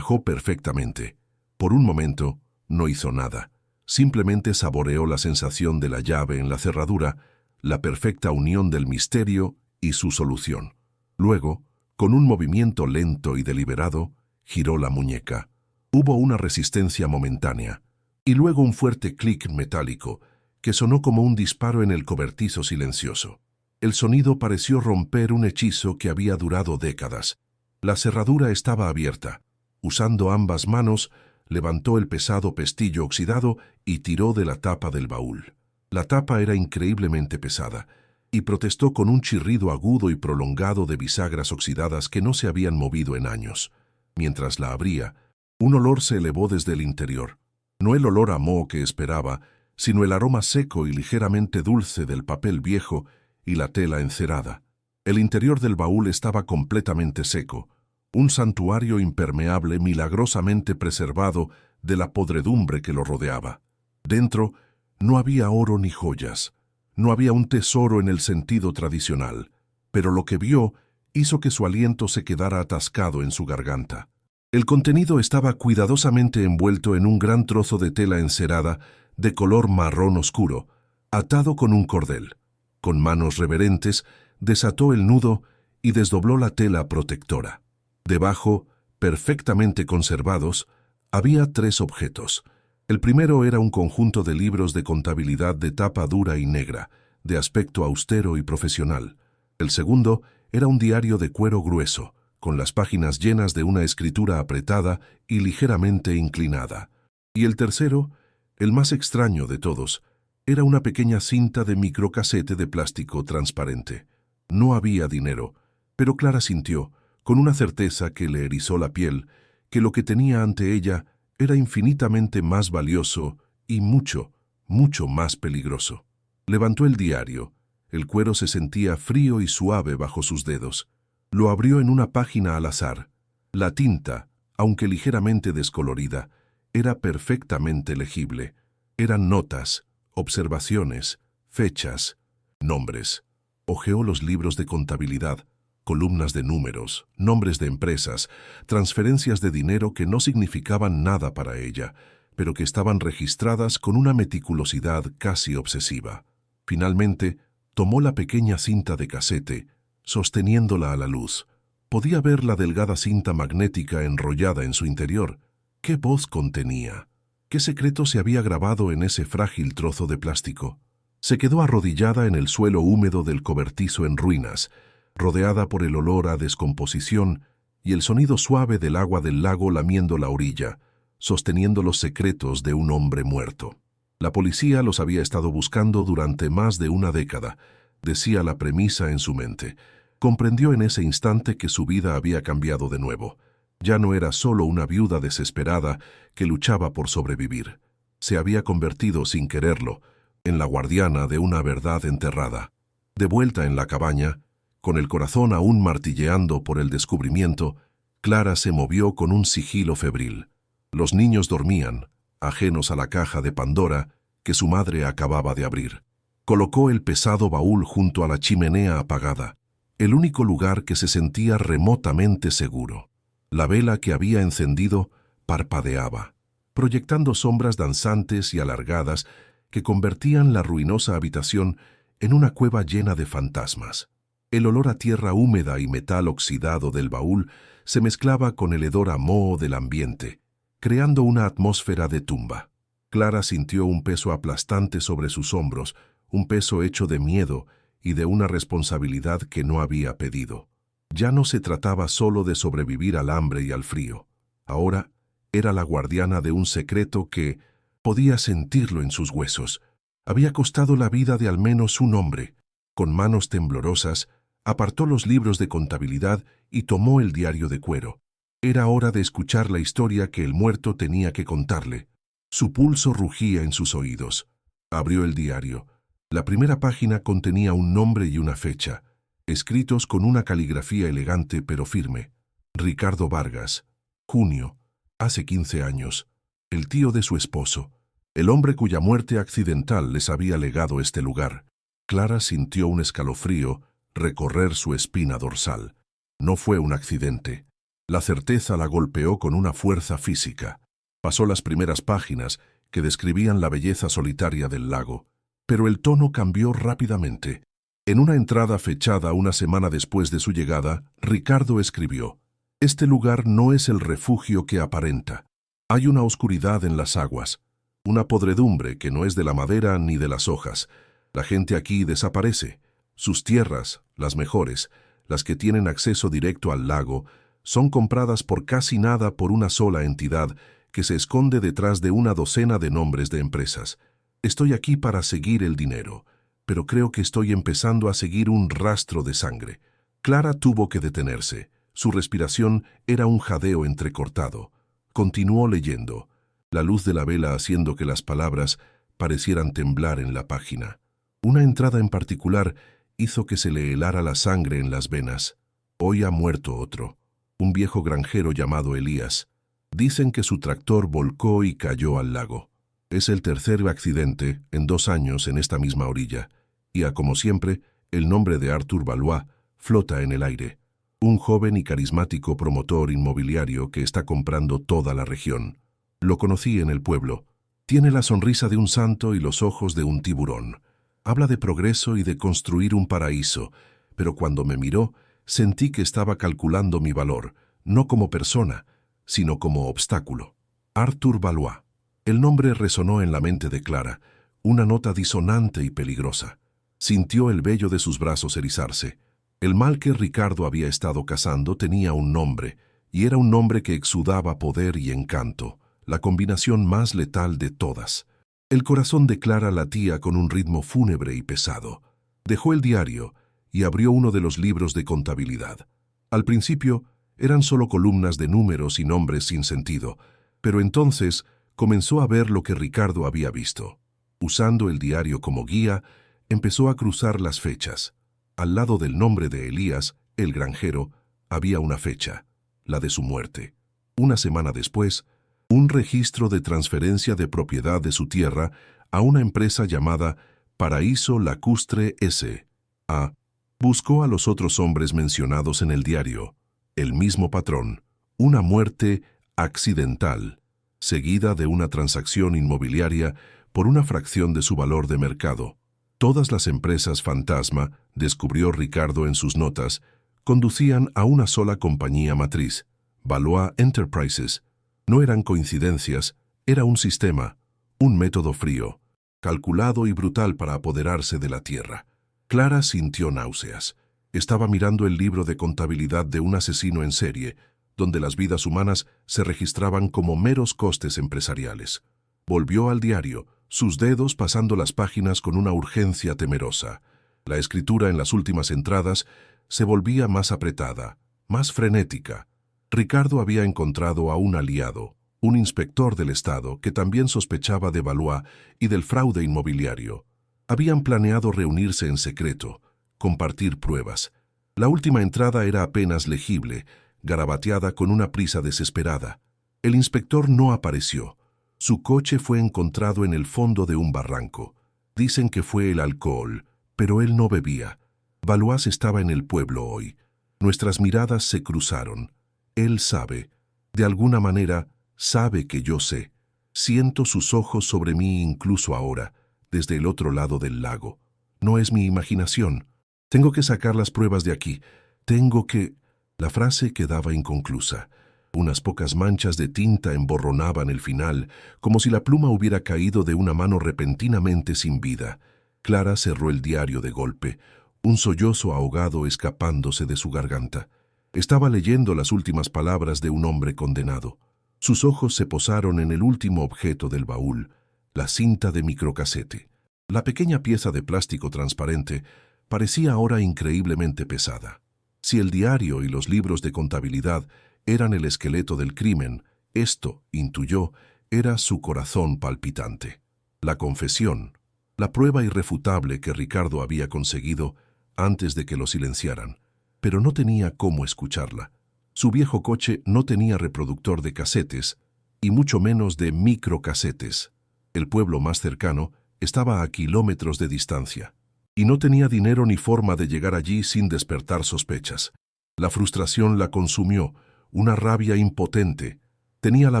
perfectamente. Por un momento, no hizo nada. Simplemente saboreó la sensación de la llave en la cerradura, la perfecta unión del misterio y su solución. Luego, con un movimiento lento y deliberado, giró la muñeca. Hubo una resistencia momentánea. y luego un fuerte clic metálico que sonó como un disparo en el cobertizo silencioso. El sonido pareció romper un hechizo que había durado décadas. La cerradura estaba abierta. Usando ambas manos, levantó el pesado pestillo oxidado y tiró de la tapa del baúl. La tapa era increíblemente pesada, y protestó con un chirrido agudo y prolongado de bisagras oxidadas que no se habían movido en años. Mientras la abría, un olor se elevó desde el interior. No el olor a moho que esperaba, sino el aroma seco y ligeramente dulce del papel viejo y la tela encerada. El interior del baúl estaba completamente seco, un santuario impermeable milagrosamente preservado de la podredumbre que lo rodeaba. Dentro no había oro ni joyas, no había un tesoro en el sentido tradicional, pero lo que vio hizo que su aliento se quedara atascado en su garganta. El contenido estaba cuidadosamente envuelto en un gran trozo de tela encerada de color marrón oscuro, atado con un cordel. Con manos reverentes, desató el nudo y desdobló la tela protectora. Debajo, perfectamente conservados, había 3 objetos. El primero era un conjunto de libros de contabilidad de tapa dura y negra, de aspecto austero y profesional. El segundo era un diario de cuero grueso, con las páginas llenas de una escritura apretada y ligeramente inclinada. Y el tercero, el más extraño de todos, era una pequeña cinta de microcasete de plástico transparente. No había dinero, pero Clara sintió, con una certeza que le erizó la piel, que lo que tenía ante ella era infinitamente más valioso y mucho, mucho más peligroso. Levantó el diario. El cuero se sentía frío y suave bajo sus dedos. Lo abrió en una página al azar. La tinta, aunque ligeramente descolorida, era perfectamente legible. Eran notas, observaciones, fechas, nombres. Hojeó los libros de contabilidad, columnas de números, nombres de empresas, transferencias de dinero que no significaban nada para ella, pero que estaban registradas con una meticulosidad casi obsesiva. Finalmente, tomó la pequeña cinta de casete, sosteniéndola a la luz. Podía ver la delgada cinta magnética enrollada en su interior. ¿Qué voz contenía? ¿Qué secreto se había grabado en ese frágil trozo de plástico? Se quedó arrodillada en el suelo húmedo del cobertizo en ruinas, rodeada por el olor a descomposición y el sonido suave del agua del lago lamiendo la orilla, sosteniendo los secretos de un hombre muerto. La policía los había estado buscando durante más de una década, decía la premisa en su mente. Comprendió en ese instante que su vida había cambiado de nuevo. Ya no era solo una viuda desesperada que luchaba por sobrevivir. Se había convertido, sin quererlo, en la guardiana de una verdad enterrada. De vuelta en la cabaña, con el corazón aún martilleando por el descubrimiento, Clara se movió con un sigilo febril. Los niños dormían, ajenos a la caja de Pandora que su madre acababa de abrir. Colocó el pesado baúl junto a la chimenea apagada, el único lugar que se sentía remotamente seguro. La vela que había encendido parpadeaba, proyectando sombras danzantes y alargadas que convertían la ruinosa habitación en una cueva llena de fantasmas. El olor a tierra húmeda y metal oxidado del baúl se mezclaba con el hedor a moho del ambiente, creando una atmósfera de tumba. Clara sintió un peso aplastante sobre sus hombros, un peso hecho de miedo y de una responsabilidad que no había pedido. Ya no se trataba solo de sobrevivir al hambre y al frío. Ahora era la guardiana de un secreto que podía sentirlo en sus huesos. Había costado la vida de al menos un hombre. Con manos temblorosas, apartó los libros de contabilidad y tomó el diario de cuero. Era hora de escuchar la historia que el muerto tenía que contarle. Su pulso rugía en sus oídos. Abrió el diario. La primera página contenía un nombre y una fecha, escritos con una caligrafía elegante pero firme. Ricardo Vargas. Junio. Hace 15 años. El tío de su esposo. El hombre cuya muerte accidental les había legado este lugar. Clara sintió un escalofrío recorrer su espina dorsal. No fue un accidente. La certeza la golpeó con una fuerza física. Pasó las primeras páginas que describían la belleza solitaria del lago, pero el tono cambió rápidamente. En una entrada fechada una semana después de su llegada, Ricardo escribió: «Este lugar no es el refugio que aparenta. Hay una oscuridad en las aguas. Una podredumbre que no es de la madera ni de las hojas. La gente aquí desaparece. Sus tierras, las mejores, las que tienen acceso directo al lago, son compradas por casi nada por una sola entidad que se esconde detrás de una docena de nombres de empresas. Estoy aquí para seguir el dinero, pero creo que estoy empezando a seguir un rastro de sangre. Clara tuvo que detenerse. Su respiración era un jadeo entrecortado. Continuó leyendo, la luz de la vela haciendo que las palabras parecieran temblar en la página. Una entrada en particular hizo que se le helara la sangre en las venas. Hoy ha muerto otro, un viejo granjero llamado Elías. Dicen que su tractor volcó y cayó al lago. Es el tercer accidente en 2 años en esta misma orilla, y como siempre, el nombre de Arthur Valois flota en el aire. Un joven y carismático promotor inmobiliario que está comprando toda la región. Lo conocí en el pueblo. Tiene la sonrisa de un santo y los ojos de un tiburón. Habla de progreso y de construir un paraíso, pero cuando me miró, sentí que estaba calculando mi valor, no como persona, sino como obstáculo. Arthur Valois. El nombre resonó en la mente de Clara, una nota disonante y peligrosa. Sintió el vello de sus brazos erizarse. El mal que Ricardo había estado cazando tenía un nombre, y era un nombre que exudaba poder y encanto, la combinación más letal de todas. El corazón de Clara latía con un ritmo fúnebre y pesado. Dejó el diario y abrió uno de los libros de contabilidad. Al principio eran solo columnas de números y nombres sin sentido, pero entonces comenzó a ver lo que Ricardo había visto. Usando el diario como guía, empezó a cruzar las fechas. Al lado del nombre de Elías, el granjero, había una fecha, la de su muerte. Una semana después, un registro de transferencia de propiedad de su tierra a una empresa llamada Paraíso Lacustre S.A. Buscó a los otros hombres mencionados en el diario. El mismo patrón, una muerte accidental, seguida de una transacción inmobiliaria por una fracción de su valor de mercado. Todas las empresas fantasma, descubrió Ricardo en sus notas, conducían a una sola compañía matriz, Valois Enterprises. No eran coincidencias, era un sistema, un método frío, calculado y brutal para apoderarse de la tierra. Clara sintió náuseas. Estaba mirando el libro de contabilidad de un asesino en serie, donde las vidas humanas se registraban como meros costes empresariales. Volvió al diario, sus dedos pasando las páginas con una urgencia temerosa. La escritura en las últimas entradas se volvía más apretada, más frenética. Ricardo había encontrado a un aliado, un inspector del Estado que también sospechaba de Valois y del fraude inmobiliario. Habían planeado reunirse en secreto, compartir pruebas. La última entrada era apenas legible, garabateada con una prisa desesperada. El inspector no apareció. Su coche fue encontrado en el fondo de un barranco. Dicen que fue el alcohol, pero él no bebía. Valois estaba en el pueblo hoy. Nuestras miradas se cruzaron. Él sabe. De alguna manera, sabe que yo sé. Siento sus ojos sobre mí incluso ahora, desde el otro lado del lago. No es mi imaginación. Tengo que sacar las pruebas de aquí. Tengo que... La frase quedaba inconclusa. Unas pocas manchas de tinta emborronaban el final, como si la pluma hubiera caído de una mano repentinamente sin vida. Clara cerró el diario de golpe, un sollozo ahogado escapándose de su garganta. Estaba leyendo las últimas palabras de un hombre condenado. Sus ojos se posaron en el último objeto del baúl, la cinta de microcasete. La pequeña pieza de plástico transparente parecía ahora increíblemente pesada. Si el diario y los libros de contabilidad eran el esqueleto del crimen, esto, intuyó, era su corazón palpitante. La confesión, la prueba irrefutable que Ricardo había conseguido antes de que lo silenciaran, pero no tenía cómo escucharla. Su viejo coche no tenía reproductor de casetes, y mucho menos de microcasetes. El pueblo más cercano estaba a kilómetros de distancia, y no tenía dinero ni forma de llegar allí sin despertar sospechas. La frustración la consumió, una rabia impotente. Tenía la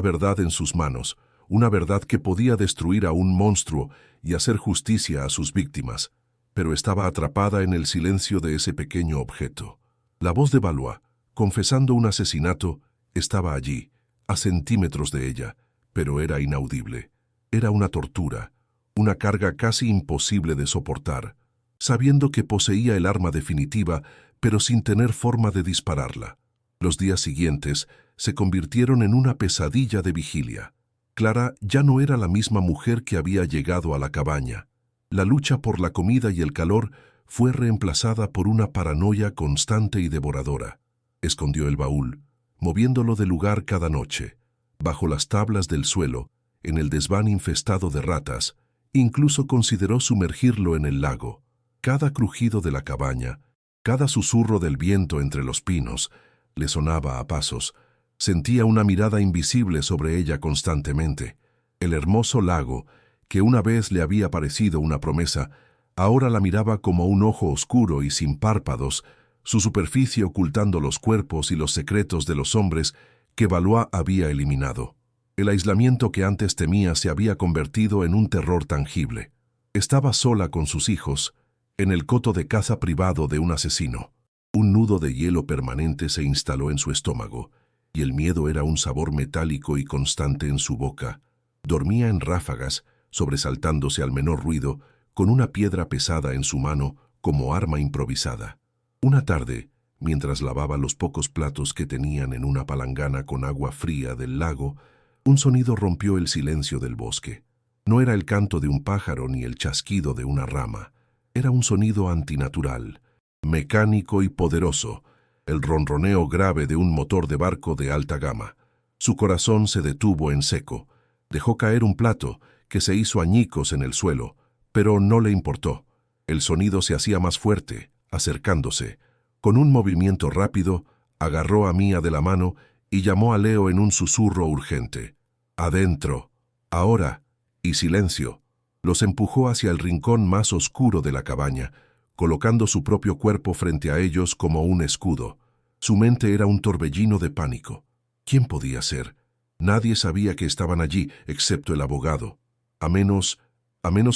verdad en sus manos, una verdad que podía destruir a un monstruo y hacer justicia a sus víctimas, pero estaba atrapada en el silencio de ese pequeño objeto. La voz de Valois, confesando un asesinato, estaba allí, a centímetros de ella, pero era inaudible. Era una tortura, una carga casi imposible de soportar, sabiendo que poseía el arma definitiva, pero sin tener forma de dispararla. Los días siguientes se convirtieron en una pesadilla de vigilia. Clara ya no era la misma mujer que había llegado a la cabaña. La lucha por la comida y el calor fue reemplazada por una paranoia constante y devoradora. Escondió el baúl, moviéndolo de lugar cada noche, bajo las tablas del suelo, en el desván infestado de ratas. Incluso consideró sumergirlo en el lago. Cada crujido de la cabaña, cada susurro del viento entre los pinos, le sonaba a pasos. Sentía una mirada invisible sobre ella constantemente. El hermoso lago, que una vez le había parecido una promesa, ahora la miraba como un ojo oscuro y sin párpados, su superficie ocultando los cuerpos y los secretos de los hombres que Valois había eliminado. El aislamiento que antes temía se había convertido en un terror tangible. Estaba sola con sus hijos, en el coto de caza privado de un asesino. Un nudo de hielo permanente se instaló en su estómago, y el miedo era un sabor metálico y constante en su boca. Dormía en ráfagas, sobresaltándose al menor ruido, con una piedra pesada en su mano como arma improvisada. Una tarde, mientras lavaba los pocos platos que tenían en una palangana con agua fría del lago, un sonido rompió el silencio del bosque. No era el canto de un pájaro ni el chasquido de una rama. Era un sonido antinatural, mecánico y poderoso, el ronroneo grave de un motor de barco de alta gama. Su corazón se detuvo en seco. Dejó caer un plato, que se hizo añicos en el suelo, pero no le importó. El sonido se hacía más fuerte, acercándose. Con un movimiento rápido, agarró a Mia de la mano y llamó a Leo en un susurro urgente. «Adentro, ahora», y silencio. Los empujó hacia el rincón más oscuro de la cabaña, colocando su propio cuerpo frente a ellos como un escudo. Su mente era un torbellino de pánico. ¿Quién podía ser? Nadie sabía que estaban allí, excepto el abogado. A menos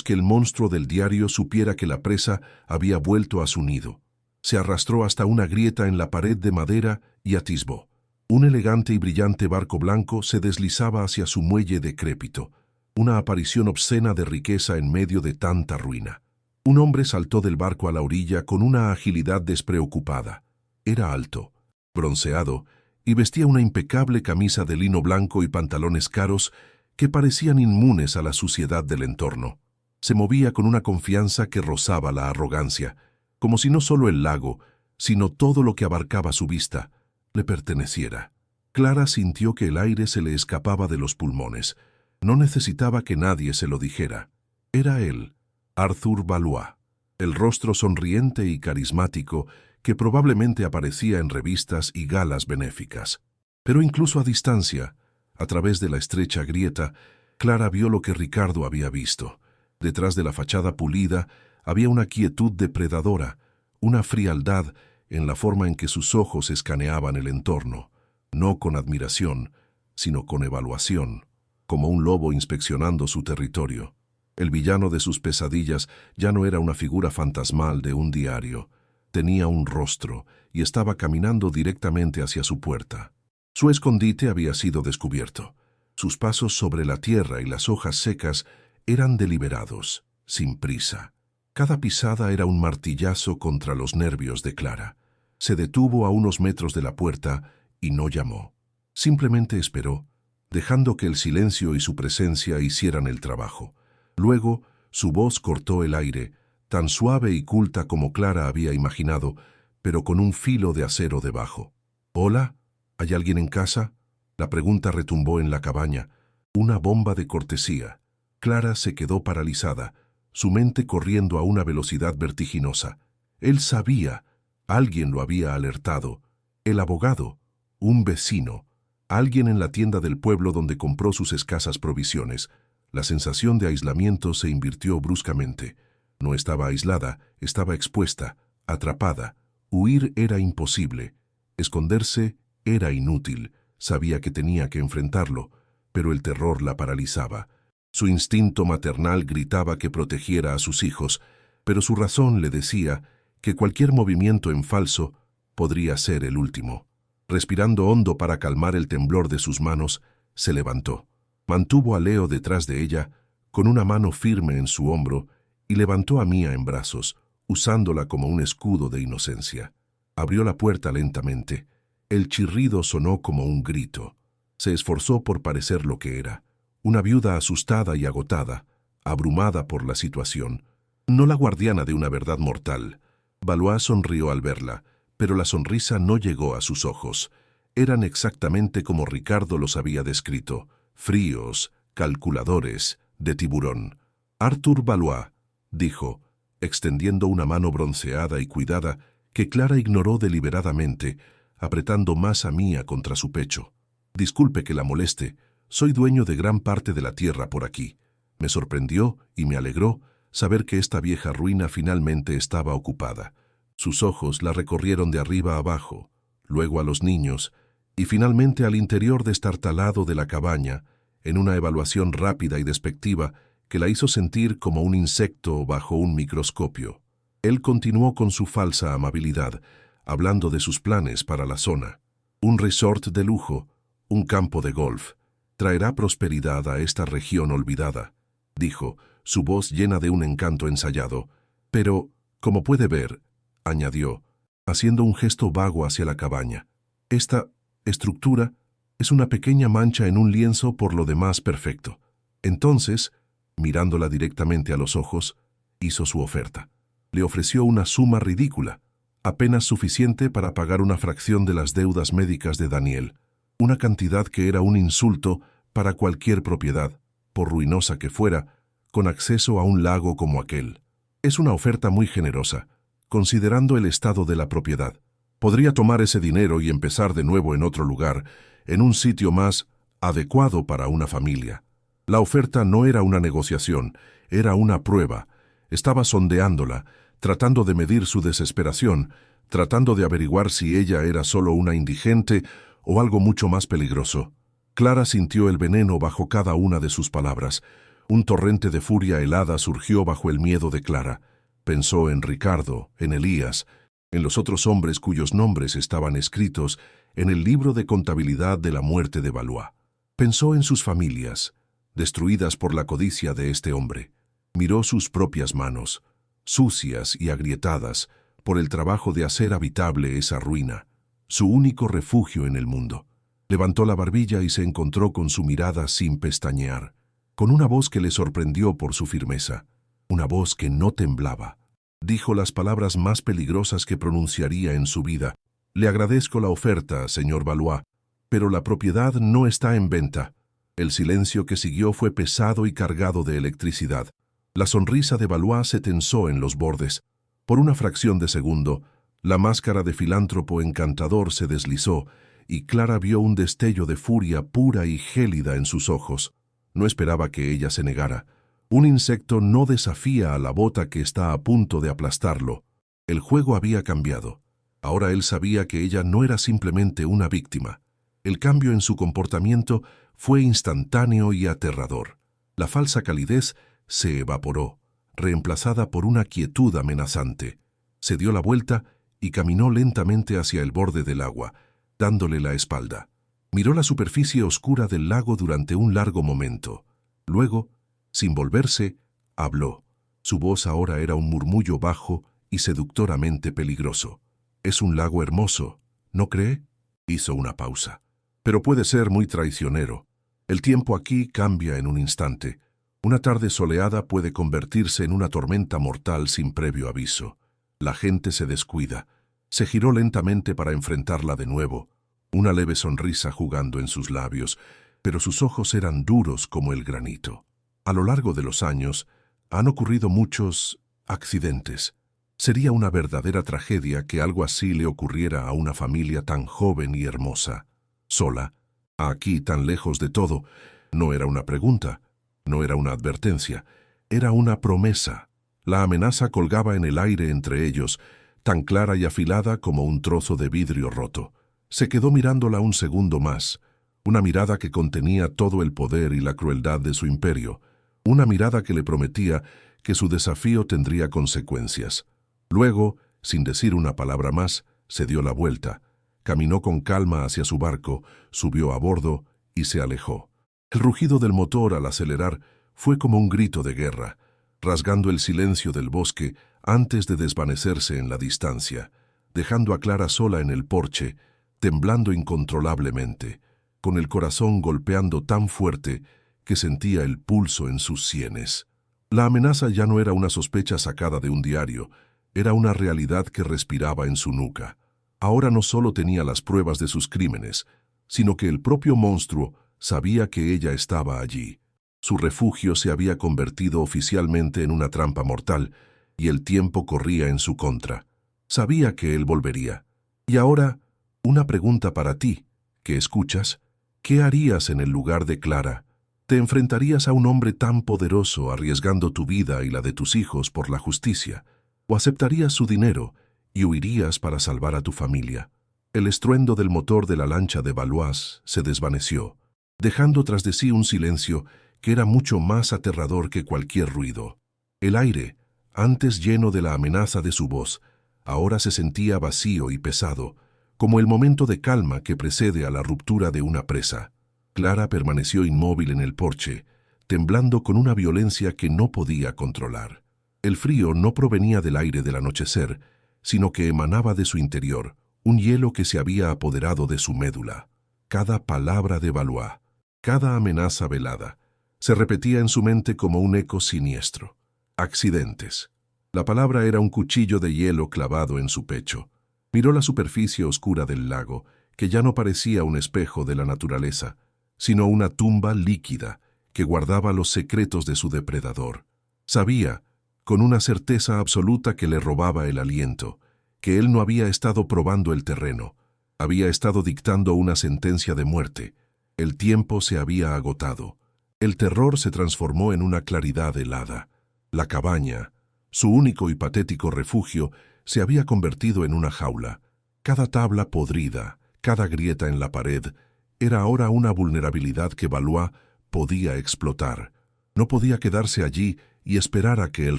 que el monstruo del diario supiera que la presa había vuelto a su nido. Se arrastró hasta una grieta en la pared de madera y atisbó. Un elegante y brillante barco blanco se deslizaba hacia su muelle decrépito, una aparición obscena de riqueza en medio de tanta ruina. Un hombre saltó del barco a la orilla con una agilidad despreocupada. Era alto, bronceado, y vestía una impecable camisa de lino blanco y pantalones caros que parecían inmunes a la suciedad del entorno. Se movía con una confianza que rozaba la arrogancia, como si no solo el lago, sino todo lo que abarcaba su vista, le perteneciera. Clara sintió que el aire se le escapaba de los pulmones. No necesitaba que nadie se lo dijera. Era él, Arthur Valois, el rostro sonriente y carismático que probablemente aparecía en revistas y galas benéficas. Pero incluso a distancia, a través de la estrecha grieta, Clara vio lo que Ricardo había visto. Detrás de la fachada pulida había una quietud depredadora, una frialdad en la forma en que sus ojos escaneaban el entorno, no con admiración, sino con evaluación, como un lobo inspeccionando su territorio. El villano de sus pesadillas ya no era una figura fantasmal de un diario. Tenía un rostro y estaba caminando directamente hacia su puerta. Su escondite había sido descubierto. Sus pasos sobre la tierra y las hojas secas eran deliberados, sin prisa. Cada pisada era un martillazo contra los nervios de Clara. Se detuvo a unos metros de la puerta y no llamó. Simplemente esperó, dejando que el silencio y su presencia hicieran el trabajo. Luego, su voz cortó el aire, tan suave y culta como Clara había imaginado, pero con un filo de acero debajo. «¿Hola? ¿Hay alguien en casa?» La pregunta retumbó en la cabaña, una bomba de cortesía. Clara se quedó paralizada, su mente corriendo a una velocidad vertiginosa. Él sabía, alguien lo había alertado. El abogado, un vecino, alguien en la tienda del pueblo donde compró sus escasas provisiones. La sensación de aislamiento se invirtió bruscamente. No estaba aislada, estaba expuesta, atrapada. Huir era imposible. Esconderse era inútil. Sabía que tenía que enfrentarlo, pero el terror la paralizaba. Su instinto maternal gritaba que protegiera a sus hijos, pero su razón le decía que cualquier movimiento en falso podría ser el último. Respirando hondo para calmar el temblor de sus manos, se levantó. Mantuvo a Leo detrás de ella, con una mano firme en su hombro, y levantó a Mía en brazos, usándola como un escudo de inocencia. Abrió la puerta lentamente. El chirrido sonó como un grito. Se esforzó por parecer lo que era, una viuda asustada y agotada, abrumada por la situación, no la guardiana de una verdad mortal. Valois sonrió al verla, pero la sonrisa no llegó a sus ojos. Eran exactamente como Ricardo los había descrito, fríos, calculadores, de tiburón. «Arthur Valois», dijo, extendiendo una mano bronceada y cuidada que Clara ignoró deliberadamente, apretando más a Mía contra su pecho. «Disculpe que la moleste, soy dueño de gran parte de la tierra por aquí. Me sorprendió y me alegró saber que esta vieja ruina finalmente estaba ocupada». Sus ojos la recorrieron de arriba a abajo, luego a los niños, y finalmente al interior destartalado de la cabaña, en una evaluación rápida y despectiva que la hizo sentir como un insecto bajo un microscopio. Él continuó con su falsa amabilidad, hablando de sus planes para la zona. Un resort de lujo, un campo de golf, traerá prosperidad a esta región olvidada, dijo, su voz llena de un encanto ensayado. Pero, como puede ver, añadió, haciendo un gesto vago hacia la cabaña, esta estructura es una pequeña mancha en un lienzo por lo demás perfecto. Entonces, mirándola directamente a los ojos, hizo su oferta. Le ofreció una suma ridícula, apenas suficiente para pagar una fracción de las deudas médicas de Daniel, una cantidad que era un insulto para cualquier propiedad, por ruinosa que fuera, con acceso a un lago como aquel. Es una oferta muy generosa, considerando el estado de la propiedad. Podría tomar ese dinero y empezar de nuevo en otro lugar, en un sitio más adecuado para una familia. La oferta no era una negociación, era una prueba. Estaba sondeándola, tratando de medir su desesperación, tratando de averiguar si ella era solo una indigente o algo mucho más peligroso. Clara sintió el veneno bajo cada una de sus palabras. Un torrente de furia helada surgió bajo el miedo de Clara. Pensó en Ricardo, en Elías, en los otros hombres cuyos nombres estaban escritos en el libro de contabilidad de la muerte de Valois. Pensó en sus familias, destruidas por la codicia de este hombre. Miró sus propias manos, sucias y agrietadas por el trabajo de hacer habitable esa ruina, su único refugio en el mundo. Levantó la barbilla y se encontró con su mirada sin pestañear, con una voz que le sorprendió por su firmeza, una voz que no temblaba. Dijo las palabras más peligrosas que pronunciaría en su vida. «Le agradezco la oferta, señor Valois, pero la propiedad no está en venta». El silencio que siguió fue pesado y cargado de electricidad. La sonrisa de Valois se tensó en los bordes. Por una fracción de segundo, la máscara de filántropo encantador se deslizó y Clara vio un destello de furia pura y gélida en sus ojos. No esperaba que ella se negara. Un insecto no desafía a la bota que está a punto de aplastarlo. El juego había cambiado. Ahora él sabía que ella no era simplemente una víctima. El cambio en su comportamiento fue instantáneo y aterrador. La falsa calidez se evaporó, reemplazada por una quietud amenazante. Se dio la vuelta y caminó lentamente hacia el borde del agua, dándole la espalda. Miró la superficie oscura del lago durante un largo momento. Luego, sin volverse, habló. Su voz ahora era un murmullo bajo y seductoramente peligroso. «Es un lago hermoso, ¿no cree?». Hizo una pausa. «Pero puede ser muy traicionero. El tiempo aquí cambia en un instante. Una tarde soleada puede convertirse en una tormenta mortal sin previo aviso. La gente se descuida». Se giró lentamente para enfrentarla de nuevo, una leve sonrisa jugando en sus labios, pero sus ojos eran duros como el granito. A lo largo de los años, han ocurrido muchos accidentes. Sería una verdadera tragedia que algo así le ocurriera a una familia tan joven y hermosa. Sola, aquí tan lejos de todo, no era una pregunta, no era una advertencia, era una promesa. La amenaza colgaba en el aire entre ellos, tan clara y afilada como un trozo de vidrio roto. Se quedó mirándola un segundo más, una mirada que contenía todo el poder y la crueldad de su imperio, una mirada que le prometía que su desafío tendría consecuencias. Luego, sin decir una palabra más, se dio la vuelta, caminó con calma hacia su barco, subió a bordo y se alejó. El rugido del motor al acelerar fue como un grito de guerra, rasgando el silencio del bosque antes de desvanecerse en la distancia, dejando a Clara sola en el porche, temblando incontrolablemente, con el corazón golpeando tan fuerte que sentía el pulso en sus sienes. La amenaza ya no era una sospecha sacada de un diario, era una realidad que respiraba en su nuca. Ahora no solo tenía las pruebas de sus crímenes, sino que el propio monstruo sabía que ella estaba allí. Su refugio se había convertido oficialmente en una trampa mortal, y el tiempo corría en su contra. Sabía que él volvería. Y ahora, una pregunta para ti, que escuchas. ¿Qué harías en el lugar de Clara? ¿Te enfrentarías a un hombre tan poderoso arriesgando tu vida y la de tus hijos por la justicia? ¿O aceptarías su dinero y huirías para salvar a tu familia? El estruendo del motor de la lancha de Valois se desvaneció, dejando tras de sí un silencio que era mucho más aterrador que cualquier ruido. El aire, antes lleno de la amenaza de su voz, ahora se sentía vacío y pesado, como el momento de calma que precede a la ruptura de una presa. Clara permaneció inmóvil en el porche, temblando con una violencia que no podía controlar. El frío no provenía del aire del anochecer, sino que emanaba de su interior, un hielo que se había apoderado de su médula. Cada palabra de Valois, cada amenaza velada, se repetía en su mente como un eco siniestro. Accidentes. La palabra era un cuchillo de hielo clavado en su pecho. Miró la superficie oscura del lago, que ya no parecía un espejo de la naturaleza, sino una tumba líquida que guardaba los secretos de su depredador. Sabía, con una certeza absoluta que le robaba el aliento, que él no había estado probando el terreno, había estado dictando una sentencia de muerte. El tiempo se había agotado. El terror se transformó en una claridad helada. La cabaña, su único y patético refugio, se había convertido en una jaula. Cada tabla podrida, cada grieta en la pared, era ahora una vulnerabilidad que Valois podía explotar. No podía quedarse allí y esperar a que él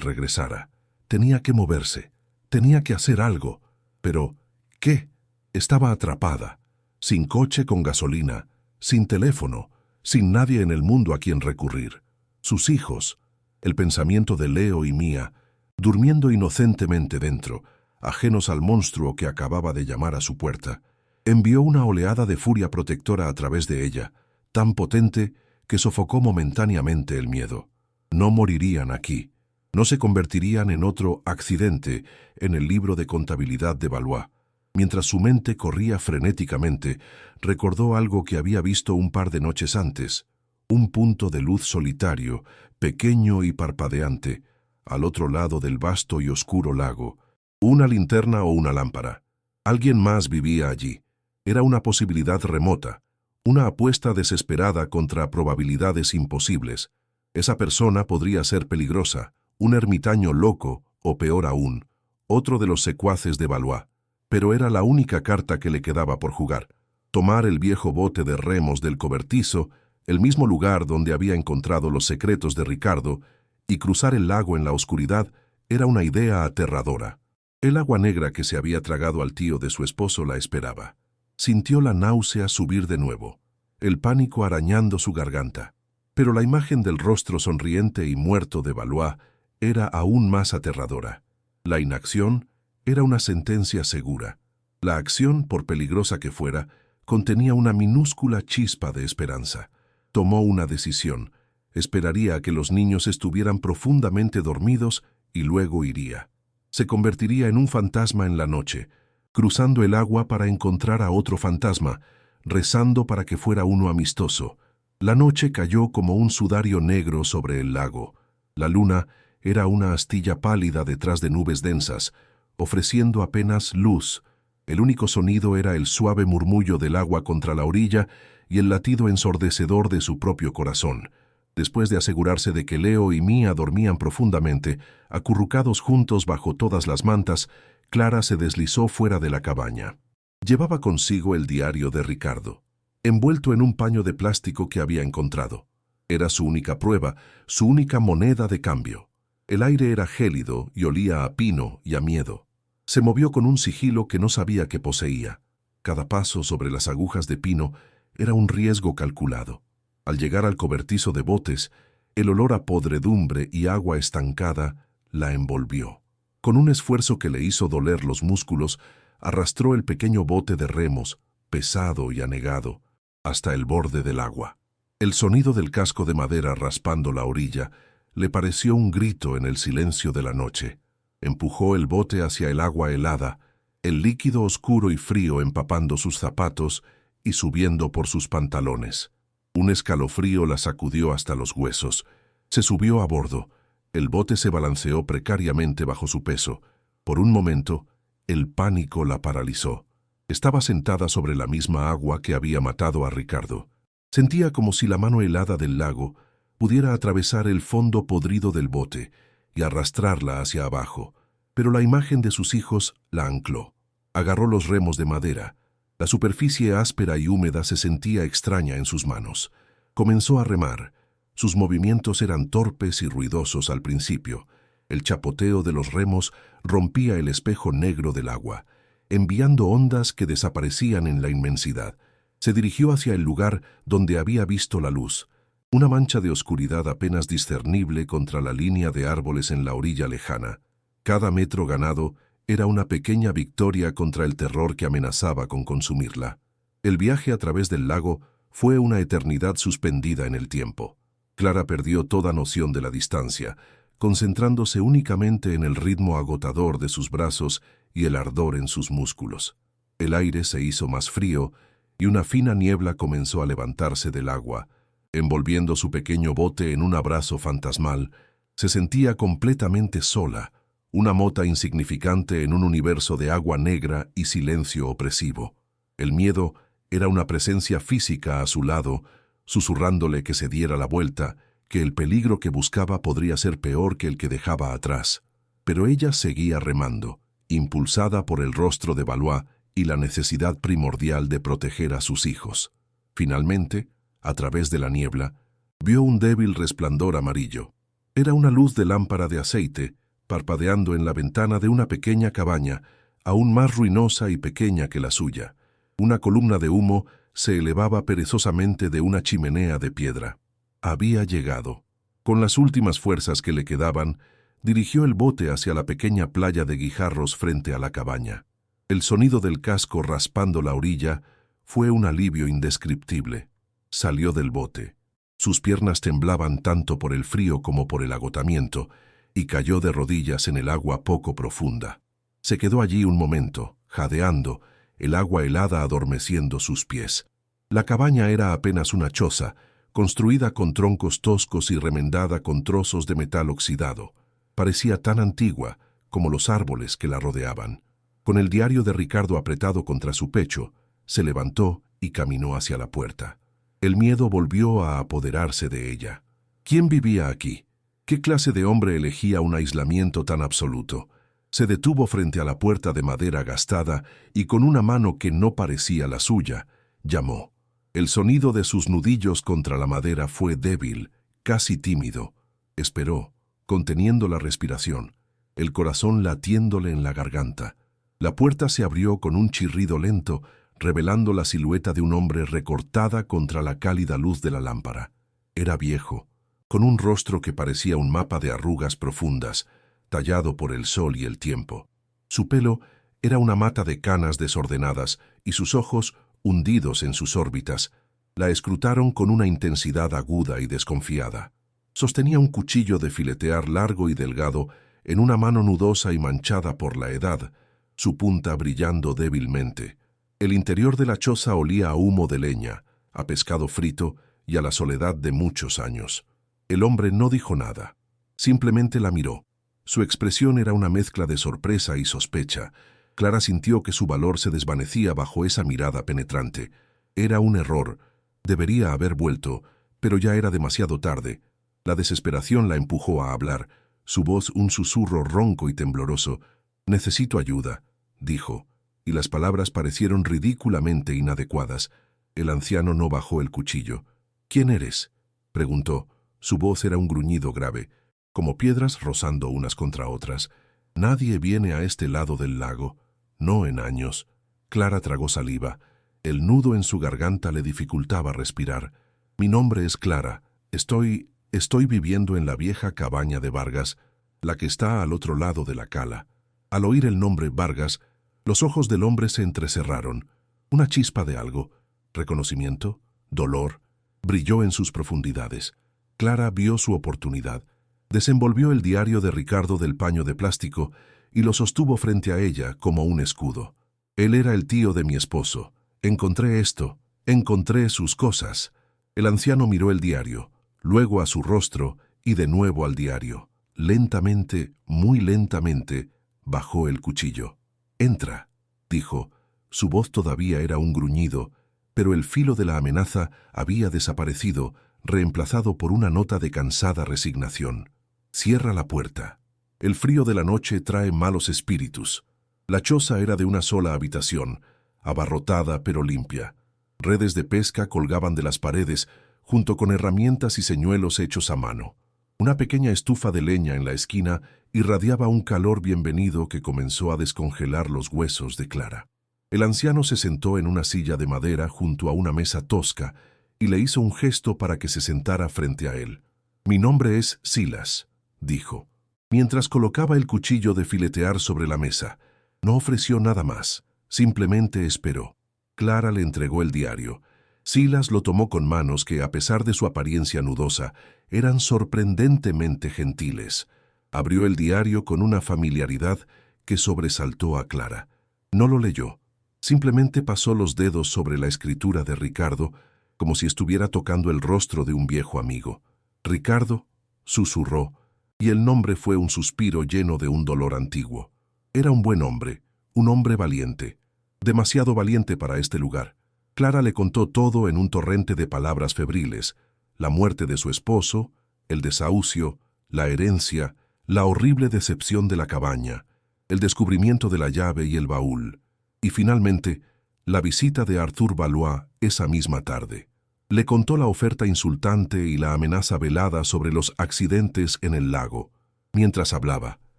regresara. Tenía que moverse, tenía que hacer algo. Pero, ¿qué? Estaba atrapada, sin coche con gasolina, sin teléfono, sin nadie en el mundo a quien recurrir. Sus hijos, el pensamiento de Leo y Mía, durmiendo inocentemente dentro, ajenos al monstruo que acababa de llamar a su puerta, envió una oleada de furia protectora a través de ella, tan potente que sofocó momentáneamente el miedo. No morirían aquí, no se convertirían en otro accidente en el libro de contabilidad de Valois. Mientras su mente corría frenéticamente, recordó algo que había visto un par de noches antes, un punto de luz solitario, pequeño y parpadeante, al otro lado del vasto y oscuro lago. Una linterna o una lámpara. Alguien más vivía allí. Era una posibilidad remota, una apuesta desesperada contra probabilidades imposibles. Esa persona podría ser peligrosa, un ermitaño loco, o peor aún, otro de los secuaces de Valois. Pero era la única carta que le quedaba por jugar. Tomar el viejo bote de remos del cobertizo, el mismo lugar donde había encontrado los secretos de Ricardo, y cruzar el lago en la oscuridad era una idea aterradora. El agua negra que se había tragado al tío de su esposo la esperaba. Sintió la náusea subir de nuevo, el pánico arañando su garganta. Pero la imagen del rostro sonriente y muerto de Valois era aún más aterradora. La inacción era una sentencia segura. La acción, por peligrosa que fuera, contenía una minúscula chispa de esperanza. Tomó una decisión. Esperaría a que los niños estuvieran profundamente dormidos y luego iría. Se convertiría en un fantasma en la noche, cruzando el agua para encontrar a otro fantasma, rezando para que fuera uno amistoso. La noche cayó como un sudario negro sobre el lago. La luna era una astilla pálida detrás de nubes densas, ofreciendo apenas luz. El único sonido era el suave murmullo del agua contra la orilla y el latido ensordecedor de su propio corazón. Después de asegurarse de que Leo y Mía dormían profundamente, acurrucados juntos bajo todas las mantas, Clara se deslizó fuera de la cabaña. Llevaba consigo el diario de Ricardo, envuelto en un paño de plástico que había encontrado. Era su única prueba, su única moneda de cambio. El aire era gélido y olía a pino y a miedo. Se movió con un sigilo que no sabía que poseía. Cada paso sobre las agujas de pino era un riesgo calculado. Al llegar al cobertizo de botes, El olor a podredumbre y agua estancada la envolvió. Con un esfuerzo que le hizo doler los músculos, arrastró el pequeño bote de remos, pesado y anegado, hasta el borde del agua. El sonido del casco de madera raspando la orilla le pareció un grito en el silencio de la noche. Empujó el bote hacia el agua helada, el líquido oscuro y frío empapando sus zapatos y subiendo por sus pantalones. Un escalofrío la sacudió hasta los huesos. Se subió a bordo. El bote se balanceó precariamente bajo su peso. Por un momento, el pánico la paralizó. Estaba sentada sobre la misma agua que había matado a Ricardo. Sentía como si la mano helada del lago pudiera atravesar el fondo podrido del bote y arrastrarla hacia abajo, pero la imagen de sus hijos la ancló. Agarró los remos de madera. La superficie áspera y húmeda se sentía extraña en sus manos. Comenzó a remar. Sus movimientos eran torpes y ruidosos al principio. El chapoteo de los remos rompía el espejo negro del agua, enviando ondas que desaparecían en la inmensidad. Se dirigió hacia el lugar donde había visto la luz, una mancha de oscuridad apenas discernible contra la línea de árboles en la orilla lejana. Cada metro ganado era una pequeña victoria contra el terror que amenazaba con consumirla. El viaje a través del lago fue una eternidad suspendida en el tiempo. Clara perdió toda noción de la distancia, concentrándose únicamente en el ritmo agotador de sus brazos y el ardor en sus músculos. El aire se hizo más frío y una fina niebla comenzó a levantarse del agua. Envolviendo su pequeño bote en un abrazo fantasmal, se sentía completamente sola, una mota insignificante en un universo de agua negra y silencio opresivo. El miedo era una presencia física a su lado, susurrándole que se diera la vuelta, que el peligro que buscaba podría ser peor que el que dejaba atrás. Pero ella seguía remando, impulsada por el rostro de Valois y la necesidad primordial de proteger a sus hijos. Finalmente, a través de la niebla, vio un débil resplandor amarillo. Era una luz de lámpara de aceite, parpadeando en la ventana de una pequeña cabaña, aún más ruinosa y pequeña que la suya. Una columna de humo se elevaba perezosamente de una chimenea de piedra. Había llegado. Con las últimas fuerzas que le quedaban, dirigió el bote hacia la pequeña playa de guijarros frente a la cabaña. El sonido del casco raspando la orilla fue un alivio indescriptible. Salió del bote. Sus piernas temblaban tanto por el frío como por el agotamiento, y cayó de rodillas en el agua poco profunda. Se quedó allí un momento, jadeando, el agua helada adormeciendo sus pies. La cabaña era apenas una choza, construida con troncos toscos y remendada con trozos de metal oxidado. Parecía tan antigua como los árboles que la rodeaban. Con el diario de Ricardo apretado contra su pecho, se levantó y caminó hacia la puerta. El miedo volvió a apoderarse de ella. ¿Quién vivía aquí? ¿Qué clase de hombre elegía un aislamiento tan absoluto? Se detuvo frente a la puerta de madera gastada y con una mano que no parecía la suya, llamó. El sonido de sus nudillos contra la madera fue débil, casi tímido. Esperó, conteniendo la respiración, el corazón latiéndole en la garganta. La puerta se abrió con un chirrido lento, revelando la silueta de un hombre recortada contra la cálida luz de la lámpara. Era viejo, con un rostro que parecía un mapa de arrugas profundas, tallado por el sol y el tiempo. Su pelo era una mata de canas desordenadas y sus ojos, hundidos en sus órbitas, la escrutaron con una intensidad aguda y desconfiada. Sostenía un cuchillo de filetear largo y delgado en una mano nudosa y manchada por la edad, su punta brillando débilmente. El interior de la choza olía a humo de leña, a pescado frito y a la soledad de muchos años. El hombre no dijo nada, simplemente la miró. Su expresión era una mezcla de sorpresa y sospecha. Clara sintió que su valor se desvanecía bajo esa mirada penetrante. Era un error. Debería haber vuelto, pero ya era demasiado tarde. La desesperación la empujó a hablar, su voz un susurro ronco y tembloroso. «Necesito ayuda», dijo, y las palabras parecieron ridículamente inadecuadas. El anciano no bajó el cuchillo. «¿Quién eres?», preguntó. Su voz era un gruñido grave, como piedras rozando unas contra otras. «Nadie viene a este lado del lago, no en años». Clara tragó saliva. El nudo en su garganta le dificultaba respirar. «Mi nombre es Clara. Estoy Estoy viviendo en la vieja cabaña de Vargas, la que está al otro lado de la cala. Al oír el nombre Vargas, los ojos del hombre se entrecerraron. Una chispa de algo, reconocimiento, dolor, brilló en sus profundidades. Clara vio su oportunidad. Desenvolvió el diario de Ricardo del paño de plástico y lo sostuvo frente a ella como un escudo. Él era el tío de mi esposo. Encontré esto. Encontré sus cosas. El anciano miró el diario, luego a su rostro y de nuevo al diario. Lentamente, muy lentamente, bajó el cuchillo. «Entra», dijo. Su voz todavía era un gruñido, pero el filo de la amenaza había desaparecido, reemplazado por una nota de cansada resignación. «Cierra la puerta. El frío de la noche trae malos espíritus». La choza era de una sola habitación, abarrotada pero limpia. Redes de pesca colgaban de las paredes, junto con herramientas y señuelos hechos a mano. Una pequeña estufa de leña en la esquina irradiaba un calor bienvenido que comenzó a descongelar los huesos de Clara. El anciano se sentó en una silla de madera junto a una mesa tosca y le hizo un gesto para que se sentara frente a él. «Mi nombre es Silas», dijo, mientras colocaba el cuchillo de filetear sobre la mesa. No ofreció nada más, simplemente esperó. Clara le entregó el diario. Silas lo tomó con manos que, a pesar de su apariencia nudosa, eran sorprendentemente gentiles. Abrió el diario con una familiaridad que sobresaltó a Clara. No lo leyó. Simplemente pasó los dedos sobre la escritura de Ricardo, como si estuviera tocando el rostro de un viejo amigo. «Ricardo», susurró, y el nombre fue un suspiro lleno de un dolor antiguo. Era un buen hombre, un hombre valiente. Demasiado valiente para este lugar. Clara le contó todo en un torrente de palabras febriles: la muerte de su esposo, el desahucio, la herencia, la horrible decepción de la cabaña, el descubrimiento de la llave y el baúl, y finalmente, la visita de Arthur Valois esa misma tarde. Le contó la oferta insultante y la amenaza velada sobre los accidentes en el lago. Mientras hablaba,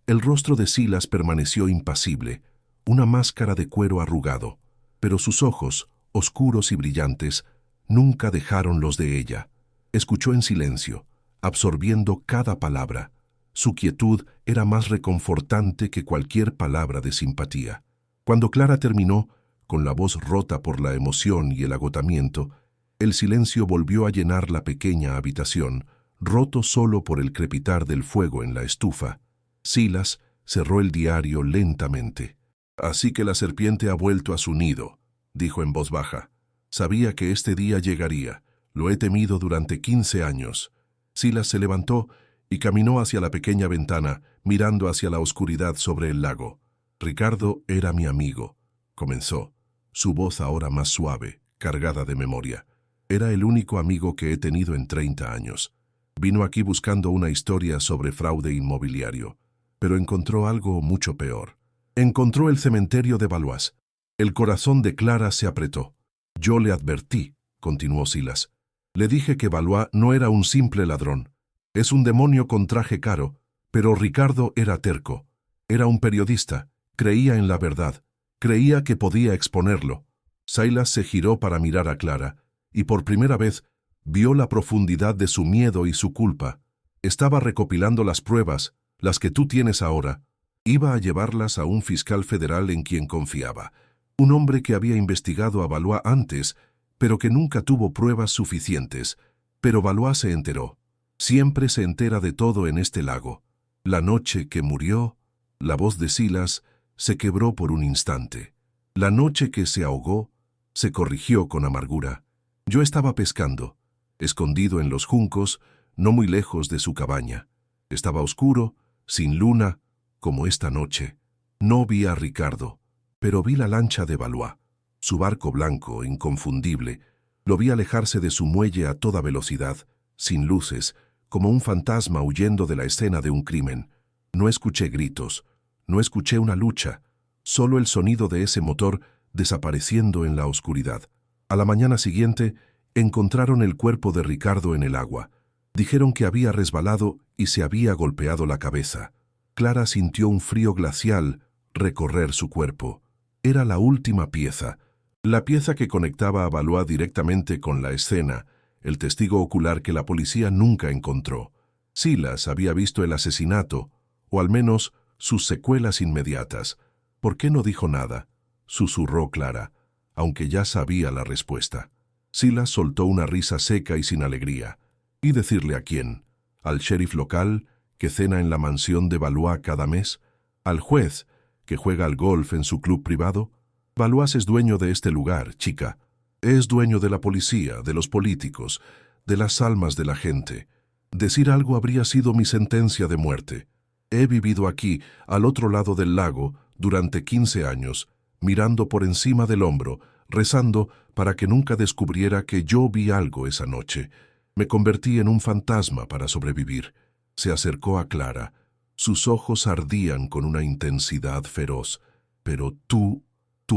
el rostro de Silas permaneció impasible, una máscara de cuero arrugado, pero sus ojos, oscuros y brillantes, nunca dejaron los de ella. Escuchó en silencio, absorbiendo cada palabra. Su quietud era más reconfortante que cualquier palabra de simpatía. Cuando Clara terminó, con la voz rota por la emoción y el agotamiento, el silencio volvió a llenar la pequeña habitación, roto solo por el crepitar del fuego en la estufa. Silas cerró el diario lentamente. «Así que la serpiente ha vuelto a su nido», dijo en voz baja. «Sabía que este día llegaría. Lo he temido durante 15 años». Silas se levantó y caminó hacia la pequeña ventana, mirando hacia la oscuridad sobre el lago. «Ricardo era mi amigo», comenzó, su voz ahora más suave, cargada de memoria. «Era el único amigo que he tenido en 30 años. Vino aquí buscando una historia sobre fraude inmobiliario, pero encontró algo mucho peor. Encontró el cementerio de Valois». El corazón de Clara se apretó. «Yo le advertí», continuó Silas. «Le dije que Valois no era un simple ladrón. Es un demonio con traje caro, pero Ricardo era terco. Era un periodista, creía en la verdad, creía que podía exponerlo». Silas se giró para mirar a Clara, y por primera vez vio la profundidad de su miedo y su culpa. Estaba recopilando las pruebas, las que tú tienes ahora. Iba a llevarlas a un fiscal federal en quien confiaba, un hombre que había investigado a Valois antes, pero que nunca tuvo pruebas suficientes. Pero Valois se enteró. Siempre se entera de todo en este lago. La noche que murió, la voz de Silas se quebró por un instante. La noche que se ahogó, se corrigió con amargura. Yo estaba pescando, escondido en los juncos, no muy lejos de su cabaña. Estaba oscuro, sin luna, como esta noche. No vi a Ricardo, pero vi la lancha de Valois, su barco blanco, inconfundible. Lo vi alejarse de su muelle a toda velocidad, sin luces, como un fantasma huyendo de la escena de un crimen. No escuché gritos, no escuché una lucha, solo el sonido de ese motor desapareciendo en la oscuridad. A la mañana siguiente, encontraron el cuerpo de Ricardo en el agua. Dijeron que había resbalado y se había golpeado la cabeza. Clara sintió un frío glacial recorrer su cuerpo. Era la última pieza, la pieza que conectaba a Valois directamente con la escena, el testigo ocular que la policía nunca encontró. Silas había visto el asesinato, o al menos sus secuelas inmediatas. ¿Por qué no dijo nada?, susurró Clara, aunque ya sabía la respuesta. Silas soltó una risa seca y sin alegría. ¿Y decirle a quién? ¿Al sheriff local, que cena en la mansión de Valois cada mes? ¿Al juez, que juega al golf en su club privado? Valois es dueño de este lugar, chica. Es dueño de la policía, de los políticos, de las almas de la gente. Decir algo habría sido mi sentencia de muerte. He vivido aquí, al otro lado del lago, durante 15 años, mirando por encima del hombro, rezando para que nunca descubriera que yo vi algo esa noche. Me convertí en un fantasma para sobrevivir. Se acercó a Clara. Sus ojos ardían con una intensidad feroz. Pero tú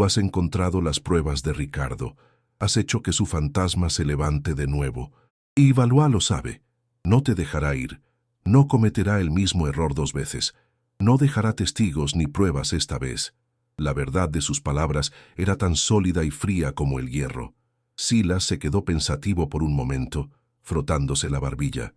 has encontrado las pruebas de Ricardo. Has hecho que su fantasma se levante de nuevo. Y Valois lo sabe. No te dejará ir. No cometerá el mismo error 2 veces. No dejará testigos ni pruebas esta vez. La verdad de sus palabras era tan sólida y fría como el hierro. Silas se quedó pensativo por un momento, frotándose la barbilla.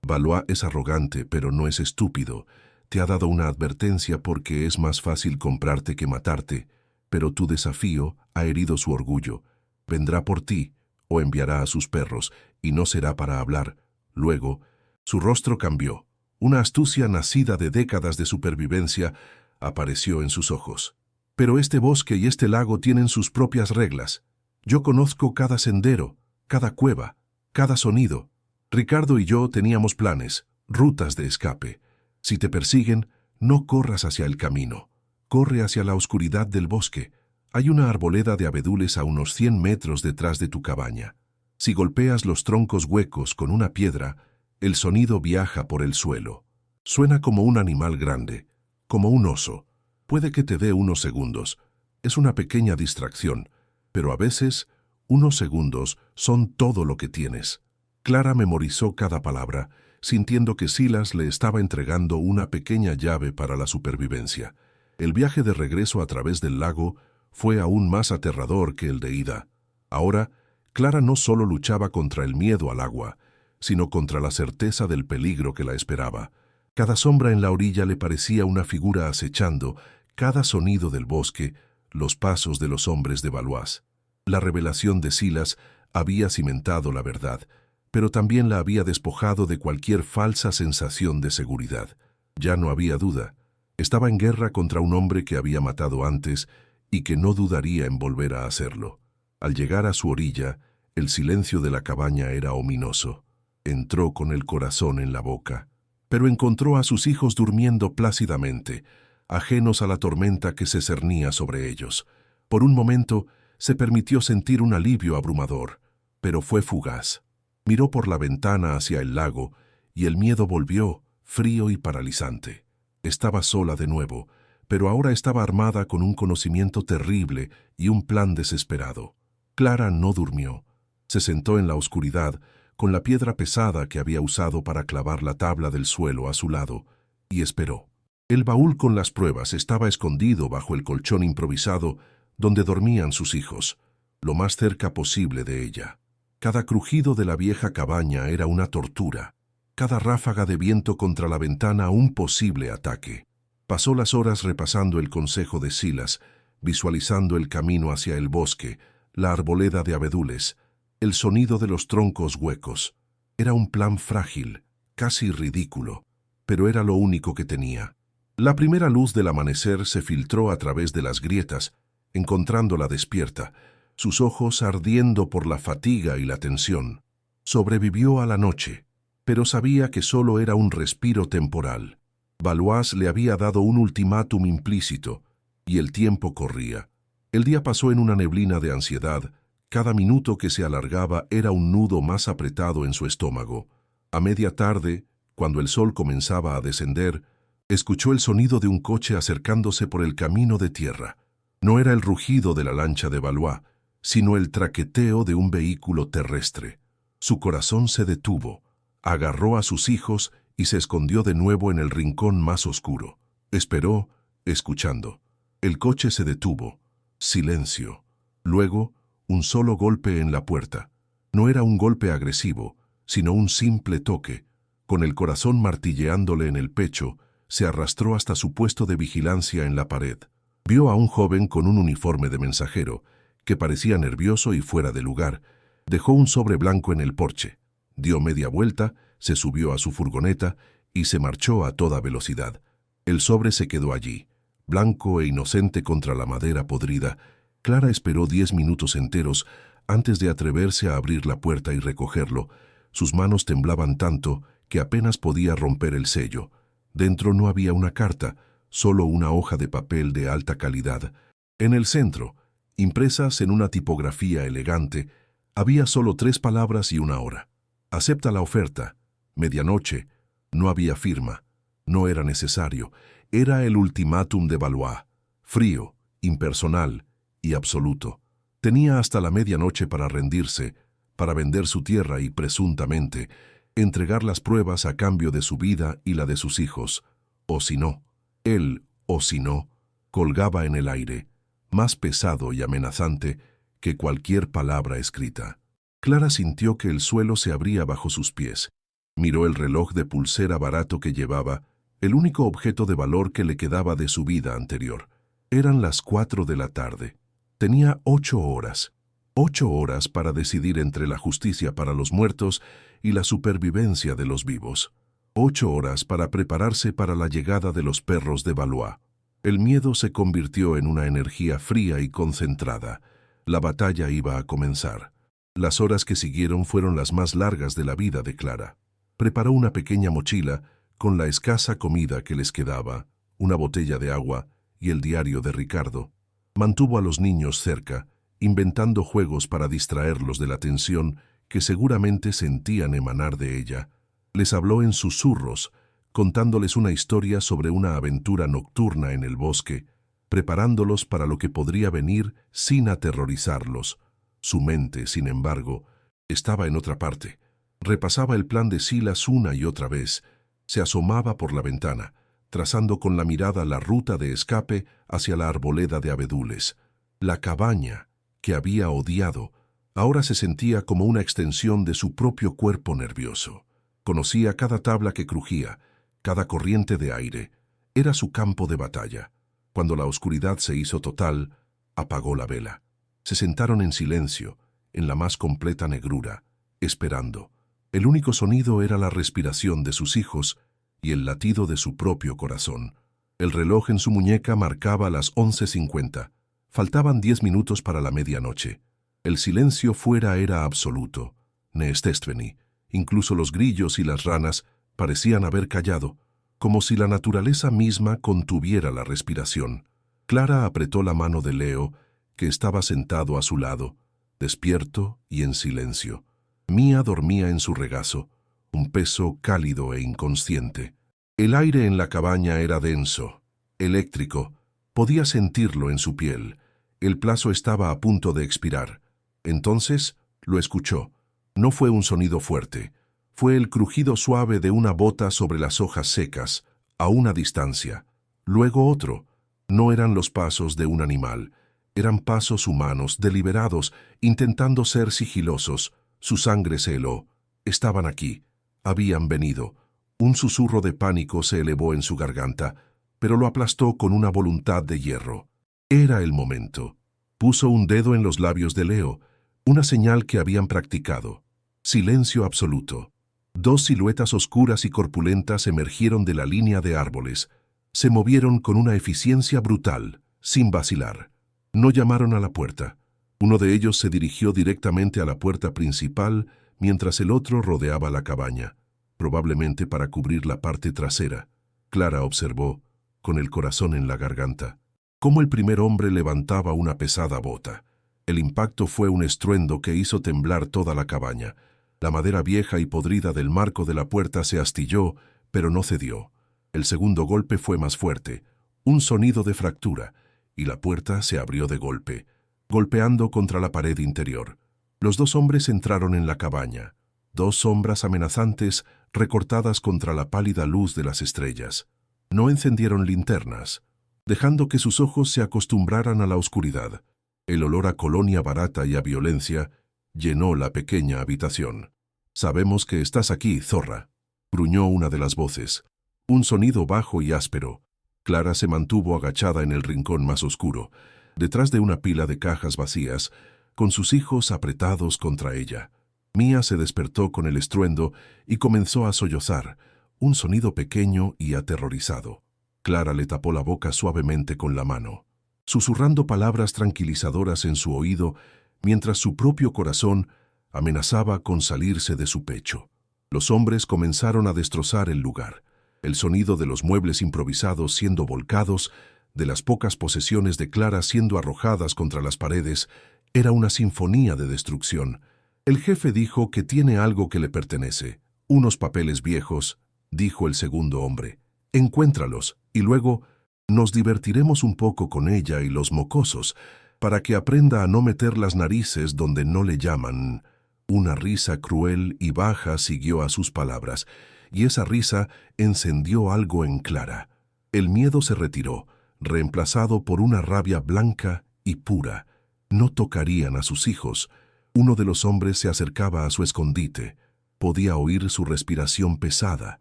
Valois es arrogante, pero no es estúpido. Te ha dado una advertencia porque es más fácil comprarte que matarte, pero tu desafío ha herido su orgullo. Vendrá por ti, o enviará a sus perros, y no será para hablar. Luego, su rostro cambió. Una astucia nacida de décadas de supervivencia apareció en sus ojos. Pero este bosque y este lago tienen sus propias reglas. Yo conozco cada sendero, cada cueva, cada sonido. Ricardo y yo teníamos planes, rutas de escape. Si te persiguen, no corras hacia el camino. Corre hacia la oscuridad del bosque. Hay una arboleda de abedules a unos 100 metros detrás de tu cabaña. Si golpeas los troncos huecos con una piedra, el sonido viaja por el suelo. Suena como un animal grande, como un oso. Puede que te dé unos segundos. Es una pequeña distracción, pero a veces unos segundos son todo lo que tienes. Clara memorizó cada palabra, sintiendo que Silas le estaba entregando una pequeña llave para la supervivencia. El viaje de regreso a través del lago fue aún más aterrador que el de ida. Ahora, Clara no solo luchaba contra el miedo al agua, sino contra la certeza del peligro que la esperaba. Cada sombra en la orilla le parecía una figura acechando, cada sonido del bosque, los pasos de los hombres de Valois. La revelación de Silas había cimentado la verdad, pero también la había despojado de cualquier falsa sensación de seguridad. Ya no había duda. Estaba en guerra contra un hombre que había matado antes y que no dudaría en volver a hacerlo. Al llegar a su orilla, el silencio de la cabaña era ominoso. Entró con el corazón en la boca, pero encontró a sus hijos durmiendo plácidamente, ajenos a la tormenta que se cernía sobre ellos. Por un momento, se permitió sentir un alivio abrumador, pero fue fugaz. Miró por la ventana hacia el lago y el miedo volvió, frío y paralizante. Estaba sola de nuevo, pero ahora estaba armada con un conocimiento terrible y un plan desesperado. Clara no durmió. Se sentó en la oscuridad, con la piedra pesada que había usado para clavar la tabla del suelo a su lado, y esperó. El baúl con las pruebas estaba escondido bajo el colchón improvisado donde dormían sus hijos, lo más cerca posible de ella. Cada crujido de la vieja cabaña era una tortura, cada ráfaga de viento contra la ventana un posible ataque. Pasó las horas repasando el consejo de Silas, visualizando el camino hacia el bosque, la arboleda de abedules, el sonido de los troncos huecos. Era un plan frágil, casi ridículo, pero era lo único que tenía. La primera luz del amanecer se filtró a través de las grietas, encontrándola despierta, sus ojos ardiendo por la fatiga y la tensión. Sobrevivió a la noche, pero sabía que solo era un respiro temporal. Valois le había dado un ultimátum implícito, y el tiempo corría. El día pasó en una neblina de ansiedad. Cada minuto que se alargaba era un nudo más apretado en su estómago. A media tarde, cuando el sol comenzaba a descender, escuchó el sonido de un coche acercándose por el camino de tierra. No era el rugido de la lancha de Valois, sino el traqueteo de un vehículo terrestre. Su corazón se detuvo, agarró a sus hijos y se escondió de nuevo en el rincón más oscuro. Esperó, escuchando. El coche se detuvo. Silencio. Luego, un solo golpe en la puerta. No era un golpe agresivo, sino un simple toque. Con el corazón martilleándole en el pecho, se arrastró hasta su puesto de vigilancia en la pared. Vio a un joven con un uniforme de mensajero, que parecía nervioso y fuera de lugar. Dejó un sobre blanco en el porche, dio media vuelta, se subió a su furgoneta y se marchó a toda velocidad. El sobre se quedó allí, blanco e inocente contra la madera podrida. Clara esperó 10 minutos enteros antes de atreverse a abrir la puerta y recogerlo. Sus manos temblaban tanto que apenas podía romper el sello. Dentro no había una carta, solo una hoja de papel de alta calidad. En el centro, impresas en una tipografía elegante, había solo 3 palabras y una hora. Acepta la oferta. Medianoche. No había firma. No era necesario. Era el ultimátum de Valois. Frío, impersonal y absoluto. Tenía hasta la medianoche para rendirse, para vender su tierra y, presuntamente, entregar las pruebas a cambio de su vida y la de sus hijos. O si no, él, o si no, colgaba en el aire, más pesado y amenazante que cualquier palabra escrita. Clara sintió que el suelo se abría bajo sus pies. Miró el reloj de pulsera barato que llevaba, el único objeto de valor que le quedaba de su vida anterior. Eran las 4 de la tarde. Tenía 8 horas. 8 horas para decidir entre la justicia para los muertos y la supervivencia de los vivos. 8 horas para prepararse para la llegada de los perros de Valois. El miedo se convirtió en una energía fría y concentrada. La batalla iba a comenzar. Las horas que siguieron fueron las más largas de la vida de Clara. Preparó una pequeña mochila con la escasa comida que les quedaba, una botella de agua y el diario de Ricardo. Mantuvo a los niños cerca, inventando juegos para distraerlos de la tensión que seguramente sentían emanar de ella. Les habló en susurros, contándoles una historia sobre una aventura nocturna en el bosque, preparándolos para lo que podría venir sin aterrorizarlos. Su mente, sin embargo, estaba en otra parte. Repasaba el plan de Silas una y otra vez. Se asomaba por la ventana, trazando con la mirada la ruta de escape hacia la arboleda de abedules. La cabaña, que había odiado, ahora se sentía como una extensión de su propio cuerpo nervioso. Conocía cada tabla que crujía, cada corriente de aire. Era su campo de batalla. Cuando la oscuridad se hizo total, apagó la vela. Se sentaron en silencio, en la más completa negrura, esperando. El único sonido era la respiración de sus hijos y el latido de su propio corazón. El reloj en su muñeca marcaba las 11:50. Faltaban 10 minutos para la medianoche. El silencio fuera era absoluto. Neestestveni, incluso los grillos y las ranas, parecían haber callado, como si la naturaleza misma contuviera la respiración. Clara apretó la mano de Leo, que estaba sentado a su lado, despierto y en silencio. Mía dormía en su regazo, un peso cálido e inconsciente. El aire en la cabaña era denso, eléctrico. Podía sentirlo en su piel. El plazo estaba a punto de expirar. Entonces lo escuchó. No fue un sonido fuerte. Fue el crujido suave de una bota sobre las hojas secas, a una distancia. Luego otro. No eran los pasos de un animal. Eran pasos humanos, deliberados, intentando ser sigilosos. Su sangre se heló. Estaban aquí. Habían venido. Un susurro de pánico se elevó en su garganta, pero lo aplastó con una voluntad de hierro. Era el momento. Puso un dedo en los labios de Leo, una señal que habían practicado. Silencio absoluto. 2 siluetas oscuras y corpulentas emergieron de la línea de árboles. Se movieron con una eficiencia brutal, sin vacilar. No llamaron a la puerta. Uno de ellos se dirigió directamente a la puerta principal, mientras el otro rodeaba la cabaña, probablemente para cubrir la parte trasera. Clara observó, con el corazón en la garganta, cómo el primer hombre levantaba una pesada bota. El impacto fue un estruendo que hizo temblar toda la cabaña. La madera vieja y podrida del marco de la puerta se astilló, pero no cedió. El segundo golpe fue más fuerte, un sonido de fractura, y la puerta se abrió de golpe, golpeando contra la pared interior. Los 2 hombres entraron en la cabaña, 2 sombras amenazantes recortadas contra la pálida luz de las estrellas. No encendieron linternas, dejando que sus ojos se acostumbraran a la oscuridad. El olor a colonia barata y a violencia llenó la pequeña habitación. «Sabemos que estás aquí, zorra», gruñó una de las voces. Un sonido bajo y áspero. Clara se mantuvo agachada en el rincón más oscuro, detrás de una pila de cajas vacías, con sus hijos apretados contra ella. Mía se despertó con el estruendo y comenzó a sollozar, un sonido pequeño y aterrorizado. Clara le tapó la boca suavemente con la mano, susurrando palabras tranquilizadoras en su oído, mientras su propio corazón amenazaba con salirse de su pecho. Los hombres comenzaron a destrozar el lugar. El sonido de los muebles improvisados siendo volcados, de las pocas posesiones de Clara siendo arrojadas contra las paredes, era una sinfonía de destrucción. El jefe dijo que tiene algo que le pertenece. «Unos papeles viejos», dijo el segundo hombre. «Encuéntralos, y luego nos divertiremos un poco con ella y los mocosos, para que aprenda a no meter las narices donde no le llaman». Una risa cruel y baja siguió a sus palabras, y esa risa encendió algo en Clara. El miedo se retiró, reemplazado por una rabia blanca y pura. No tocarían a sus hijos. Uno de los hombres se acercaba a su escondite. Podía oír su respiración pesada,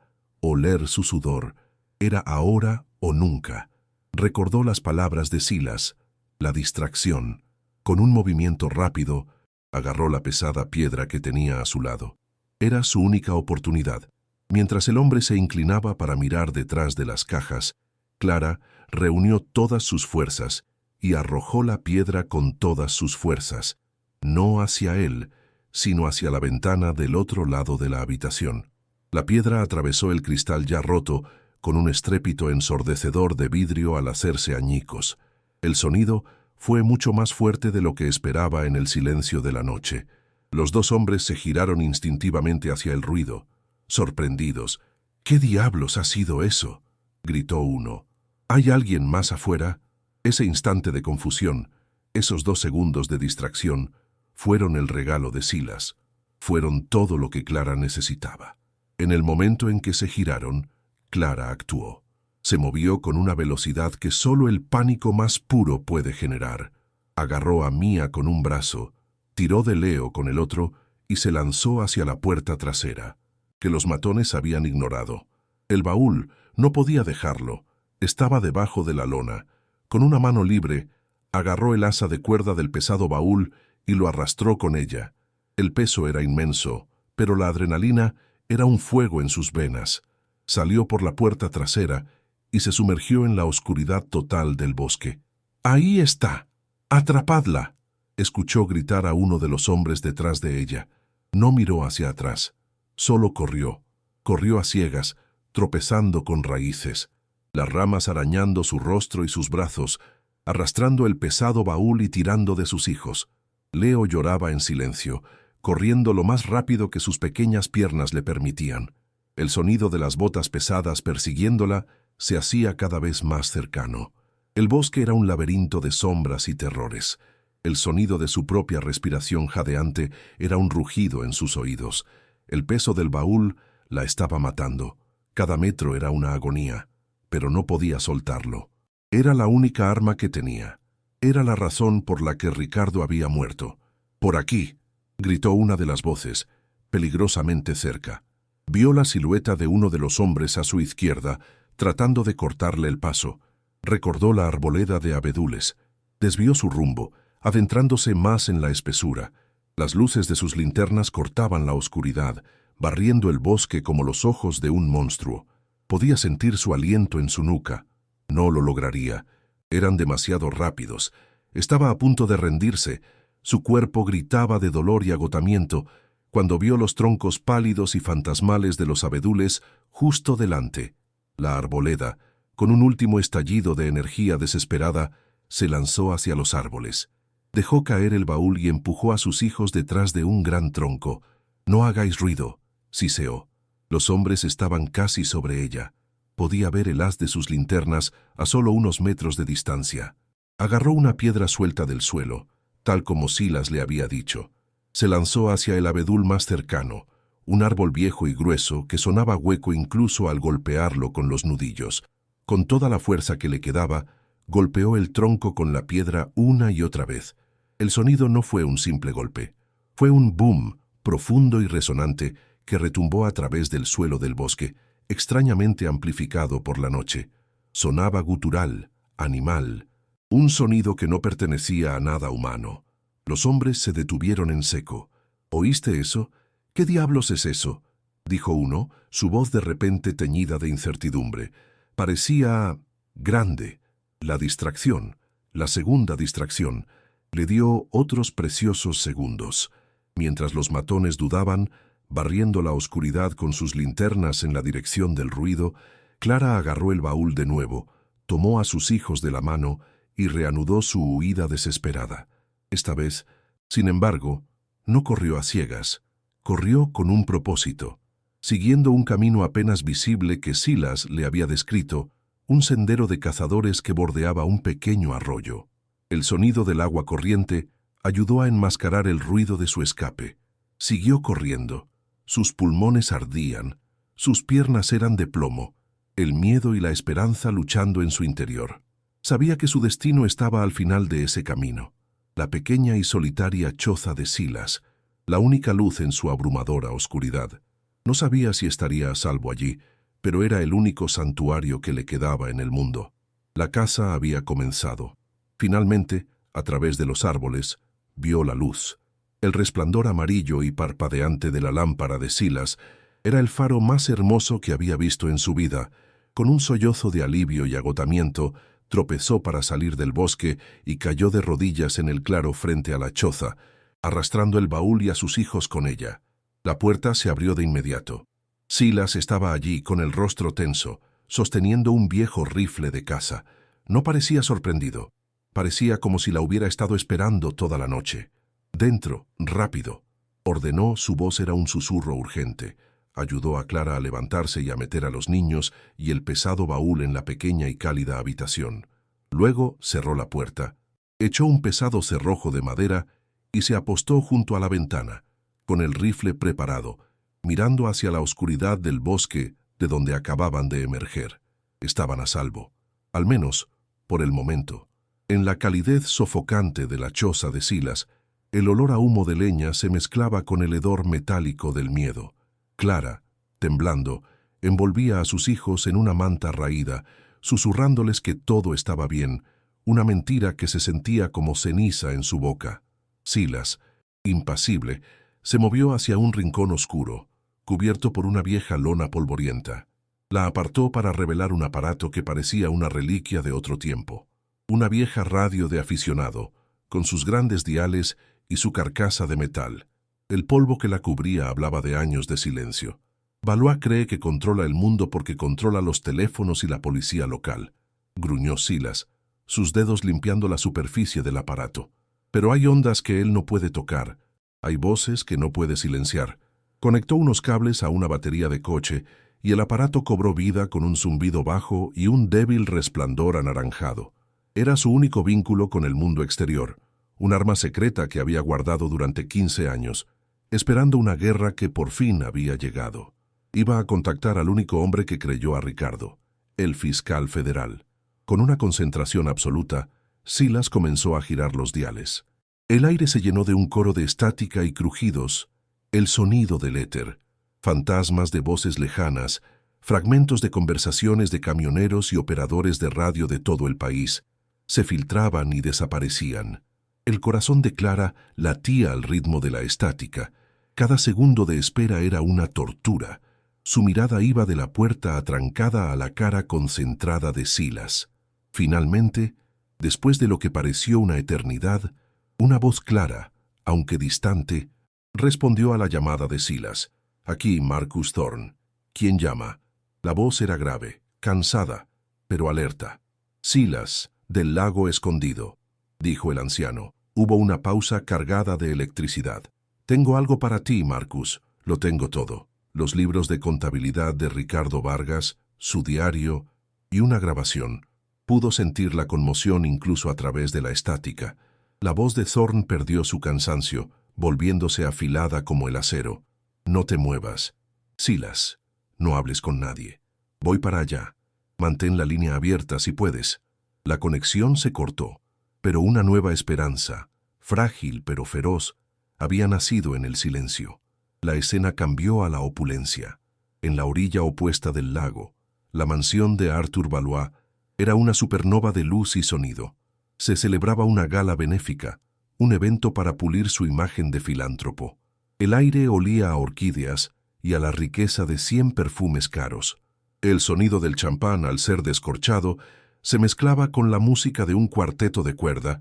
oler su sudor. Era ahora o nunca. Recordó las palabras de Silas, la distracción. Con un movimiento rápido, agarró la pesada piedra que tenía a su lado. Era su única oportunidad. Mientras el hombre se inclinaba para mirar detrás de las cajas, Clara reunió todas sus fuerzas y arrojó la piedra con todas sus fuerzas, no hacia él, sino hacia la ventana del otro lado de la habitación. La piedra atravesó el cristal ya roto con un estrépito ensordecedor de vidrio al hacerse añicos. El sonido fue mucho más fuerte de lo que esperaba en el silencio de la noche. Los dos hombres se giraron instintivamente hacia el ruido, sorprendidos. «¿Qué diablos ha sido eso?», gritó uno. «¿Hay alguien más afuera?». Ese instante de confusión, esos 2 segundos de distracción, fueron el regalo de Silas. Fueron todo lo que Clara necesitaba. En el momento en que se giraron, Clara actuó. Se movió con una velocidad que solo el pánico más puro puede generar. Agarró a Mía con un brazo, tiró de Leo con el otro y se lanzó hacia la puerta trasera, que los matones habían ignorado. El baúl no podía dejarlo. Estaba debajo de la lona. Con una mano libre, agarró el asa de cuerda del pesado baúl y lo arrastró con ella. El peso era inmenso, pero la adrenalina era un fuego en sus venas. Salió por la puerta trasera y se sumergió en la oscuridad total del bosque. «¡Ahí está! ¡Atrapadla!», escuchó gritar a uno de los hombres detrás de ella. No miró hacia atrás. Solo corrió. Corrió a ciegas, tropezando con raíces, las ramas arañando su rostro y sus brazos, arrastrando el pesado baúl y tirando de sus hijos. Leo lloraba en silencio, corriendo lo más rápido que sus pequeñas piernas le permitían. El sonido de las botas pesadas persiguiéndola se hacía cada vez más cercano. El bosque era un laberinto de sombras y terrores. El sonido de su propia respiración jadeante era un rugido en sus oídos. El peso del baúl la estaba matando. Cada metro era una agonía, pero no podía soltarlo. Era la única arma que tenía. Era la razón por la que Ricardo había muerto. «¡Por aquí!», gritó una de las voces, peligrosamente cerca. Vio la silueta de uno de los hombres a su izquierda, tratando de cortarle el paso. Recordó la arboleda de abedules. Desvió su rumbo, adentrándose más en la espesura. Las luces de sus linternas cortaban la oscuridad, barriendo el bosque como los ojos de un monstruo. Podía sentir su aliento en su nuca. No lo lograría. Eran demasiado rápidos. Estaba a punto de rendirse. Su cuerpo gritaba de dolor y agotamiento cuando vio los troncos pálidos y fantasmales de los abedules justo delante. La arboleda, con un último estallido de energía desesperada, se lanzó hacia los árboles. Dejó caer el baúl y empujó a sus hijos detrás de un gran tronco. «No hagáis ruido», siseó. Los hombres estaban casi sobre ella. Podía ver el haz de sus linternas a solo unos metros de distancia. Agarró una piedra suelta del suelo, tal como Silas le había dicho. Se lanzó hacia el abedul más cercano, un árbol viejo y grueso que sonaba hueco incluso al golpearlo con los nudillos. Con toda la fuerza que le quedaba, golpeó el tronco con la piedra una y otra vez. El sonido no fue un simple golpe. Fue un boom profundo y resonante que retumbó a través del suelo del bosque, extrañamente amplificado por la noche. Sonaba gutural, animal, un sonido que no pertenecía a nada humano. Los hombres se detuvieron en seco. ¿Oíste eso? ¿Qué diablos es eso?, dijo uno, su voz de repente teñida de incertidumbre. Parecía grande. La distracción, la segunda distracción, le dio otros preciosos segundos. Mientras los matones dudaban, barriendo la oscuridad con sus linternas en la dirección del ruido, Clara agarró el baúl de nuevo, tomó a sus hijos de la mano y reanudó su huida desesperada. Esta vez, sin embargo, no corrió a ciegas, corrió con un propósito, siguiendo un camino apenas visible que Silas le había descrito, un sendero de cazadores que bordeaba un pequeño arroyo. El sonido del agua corriente ayudó a enmascarar el ruido de su escape. Siguió corriendo. Sus pulmones ardían, sus piernas eran de plomo, el miedo y la esperanza luchando en su interior. Sabía que su destino estaba al final de ese camino, la pequeña y solitaria choza de Silas, la única luz en su abrumadora oscuridad. No sabía si estaría a salvo allí, pero era el único santuario que le quedaba en el mundo. La caza había comenzado. Finalmente, a través de los árboles, vio la luz. El resplandor amarillo y parpadeante de la lámpara de Silas era el faro más hermoso que había visto en su vida. Con un sollozo de alivio y agotamiento, tropezó para salir del bosque y cayó de rodillas en el claro frente a la choza, arrastrando el baúl y a sus hijos con ella. La puerta se abrió de inmediato. Silas estaba allí con el rostro tenso, sosteniendo un viejo rifle de caza. No parecía sorprendido. Parecía como si la hubiera estado esperando toda la noche. «Dentro, rápido», ordenó. Su voz era un susurro urgente. Ayudó a Clara a levantarse y a meter a los niños y el pesado baúl en la pequeña y cálida habitación. Luego cerró la puerta, echó un pesado cerrojo de madera y se apostó junto a la ventana, con el rifle preparado, mirando hacia la oscuridad del bosque de donde acababan de emerger. Estaban a salvo, al menos por el momento. En la calidez sofocante de la choza de Silas, el olor a humo de leña se mezclaba con el hedor metálico del miedo. Clara, temblando, envolvía a sus hijos en una manta raída, susurrándoles que todo estaba bien, una mentira que se sentía como ceniza en su boca. Silas, impasible, se movió hacia un rincón oscuro, cubierto por una vieja lona polvorienta. La apartó para revelar un aparato que parecía una reliquia de otro tiempo. Una vieja radio de aficionado, con sus grandes diales y su carcasa de metal. El polvo que la cubría hablaba de años de silencio. Valois cree que controla el mundo porque controla los teléfonos y la policía local, gruñó Silas, sus dedos limpiando la superficie del aparato. Pero hay ondas que él no puede tocar, hay voces que no puede silenciar. Conectó unos cables a una batería de coche y el aparato cobró vida con un zumbido bajo y un débil resplandor anaranjado. Era su único vínculo con el mundo exterior, un arma secreta que había guardado durante 15 años, esperando una guerra que por fin había llegado. Iba a contactar al único hombre que creyó a Ricardo, el fiscal federal. Con una concentración absoluta, Silas comenzó a girar los diales. El aire se llenó de un coro de estática y crujidos, el sonido del éter, fantasmas de voces lejanas, fragmentos de conversaciones de camioneros y operadores de radio de todo el país, se filtraban y desaparecían. El corazón de Clara latía al ritmo de la estática. Cada segundo de espera era una tortura. Su mirada iba de la puerta atrancada a la cara concentrada de Silas. Finalmente, después de lo que pareció una eternidad, una voz clara, aunque distante, respondió a la llamada de Silas. «Aquí, Marcus Thorne. ¿Quién llama?» La voz era grave, cansada, pero alerta. «Silas, del lago escondido», dijo el anciano. Hubo una pausa cargada de electricidad. «Tengo algo para ti, Marcus. Lo tengo todo. Los libros de contabilidad de Ricardo Vargas, su diario y una grabación». Pudo sentir la conmoción incluso a través de la estática. La voz de Thorne perdió su cansancio, volviéndose afilada como el acero. «No te muevas. Silas, no hables con nadie. Voy para allá. Mantén la línea abierta si puedes». La conexión se cortó, pero una nueva esperanza, frágil pero feroz, había nacido en el silencio. La escena cambió a la opulencia. En la orilla opuesta del lago, la mansión de Arthur Valois era una supernova de luz y sonido. Se celebraba una gala benéfica, un evento para pulir su imagen de filántropo. El aire olía a orquídeas y a la riqueza de 100 perfumes caros. El sonido del champán, al ser descorchado, se mezclaba con la música de un cuarteto de cuerda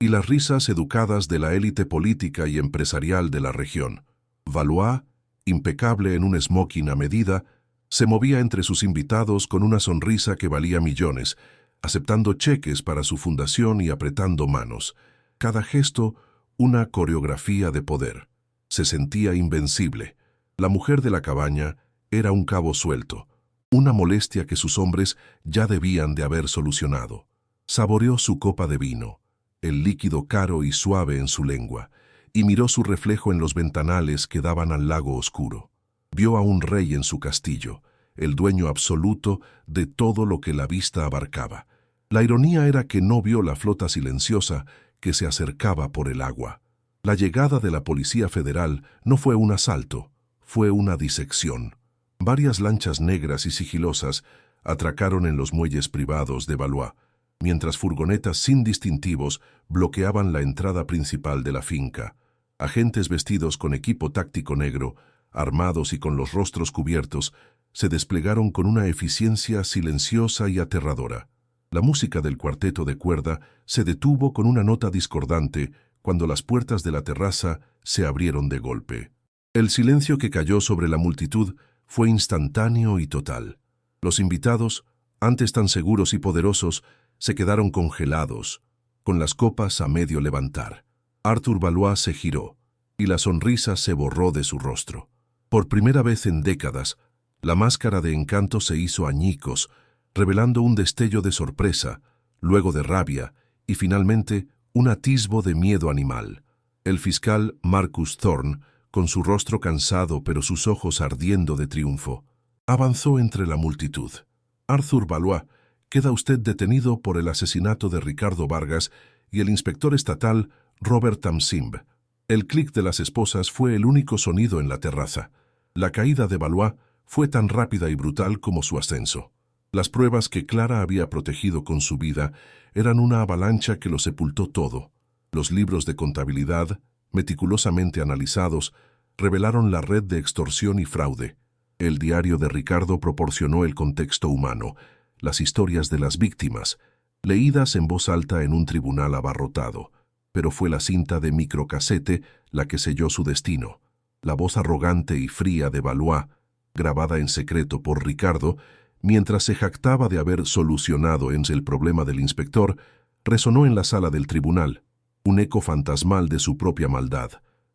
y las risas educadas de la élite política y empresarial de la región. Valois, impecable en un smoking a medida, se movía entre sus invitados con una sonrisa que valía millones, aceptando cheques para su fundación y apretando manos. Cada gesto, una coreografía de poder. Se sentía invencible. La mujer de la cabaña era un cabo suelto, una molestia que sus hombres ya debían de haber solucionado. Saboreó su copa de vino, el líquido caro y suave en su lengua, y miró su reflejo en los ventanales que daban al lago oscuro. Vio a un rey en su castillo, el dueño absoluto de todo lo que la vista abarcaba. La ironía era que no vio la flota silenciosa que se acercaba por el agua. La llegada de la Policía Federal no fue un asalto, fue una disección. Varias lanchas negras y sigilosas atracaron en los muelles privados de Valois, mientras furgonetas sin distintivos bloqueaban la entrada principal de la finca. Agentes vestidos con equipo táctico negro, armados y con los rostros cubiertos, se desplegaron con una eficiencia silenciosa y aterradora. La música del cuarteto de cuerda se detuvo con una nota discordante cuando las puertas de la terraza se abrieron de golpe. El silencio que cayó sobre la multitud fue instantáneo y total. Los invitados, antes tan seguros y poderosos, se quedaron congelados, con las copas a medio levantar. Arthur Valois se giró, y la sonrisa se borró de su rostro. Por primera vez en décadas, la máscara de encanto se hizo añicos, revelando un destello de sorpresa, luego de rabia, y finalmente un atisbo de miedo animal. El fiscal Marcus Thorne, con su rostro cansado pero sus ojos ardiendo de triunfo, avanzó entre la multitud. Arthur Valois, queda usted detenido por el asesinato de Ricardo Vargas y el inspector estatal Robert Tamsimb. El clic de las esposas fue el único sonido en la terraza. La caída de Valois fue tan rápida y brutal como su ascenso. Las pruebas que Clara había protegido con su vida eran una avalancha que lo sepultó todo. Los libros de contabilidad, meticulosamente analizados, revelaron la red de extorsión y fraude. El diario de Ricardo proporcionó el contexto humano, las historias de las víctimas, leídas en voz alta en un tribunal abarrotado. Pero fue la cinta de microcasete la que selló su destino. La voz arrogante y fría de Valois, grabada en secreto por Ricardo, mientras se jactaba de haber solucionado el problema del inspector, resonó en la sala del tribunal, un eco fantasmal de su propia maldad.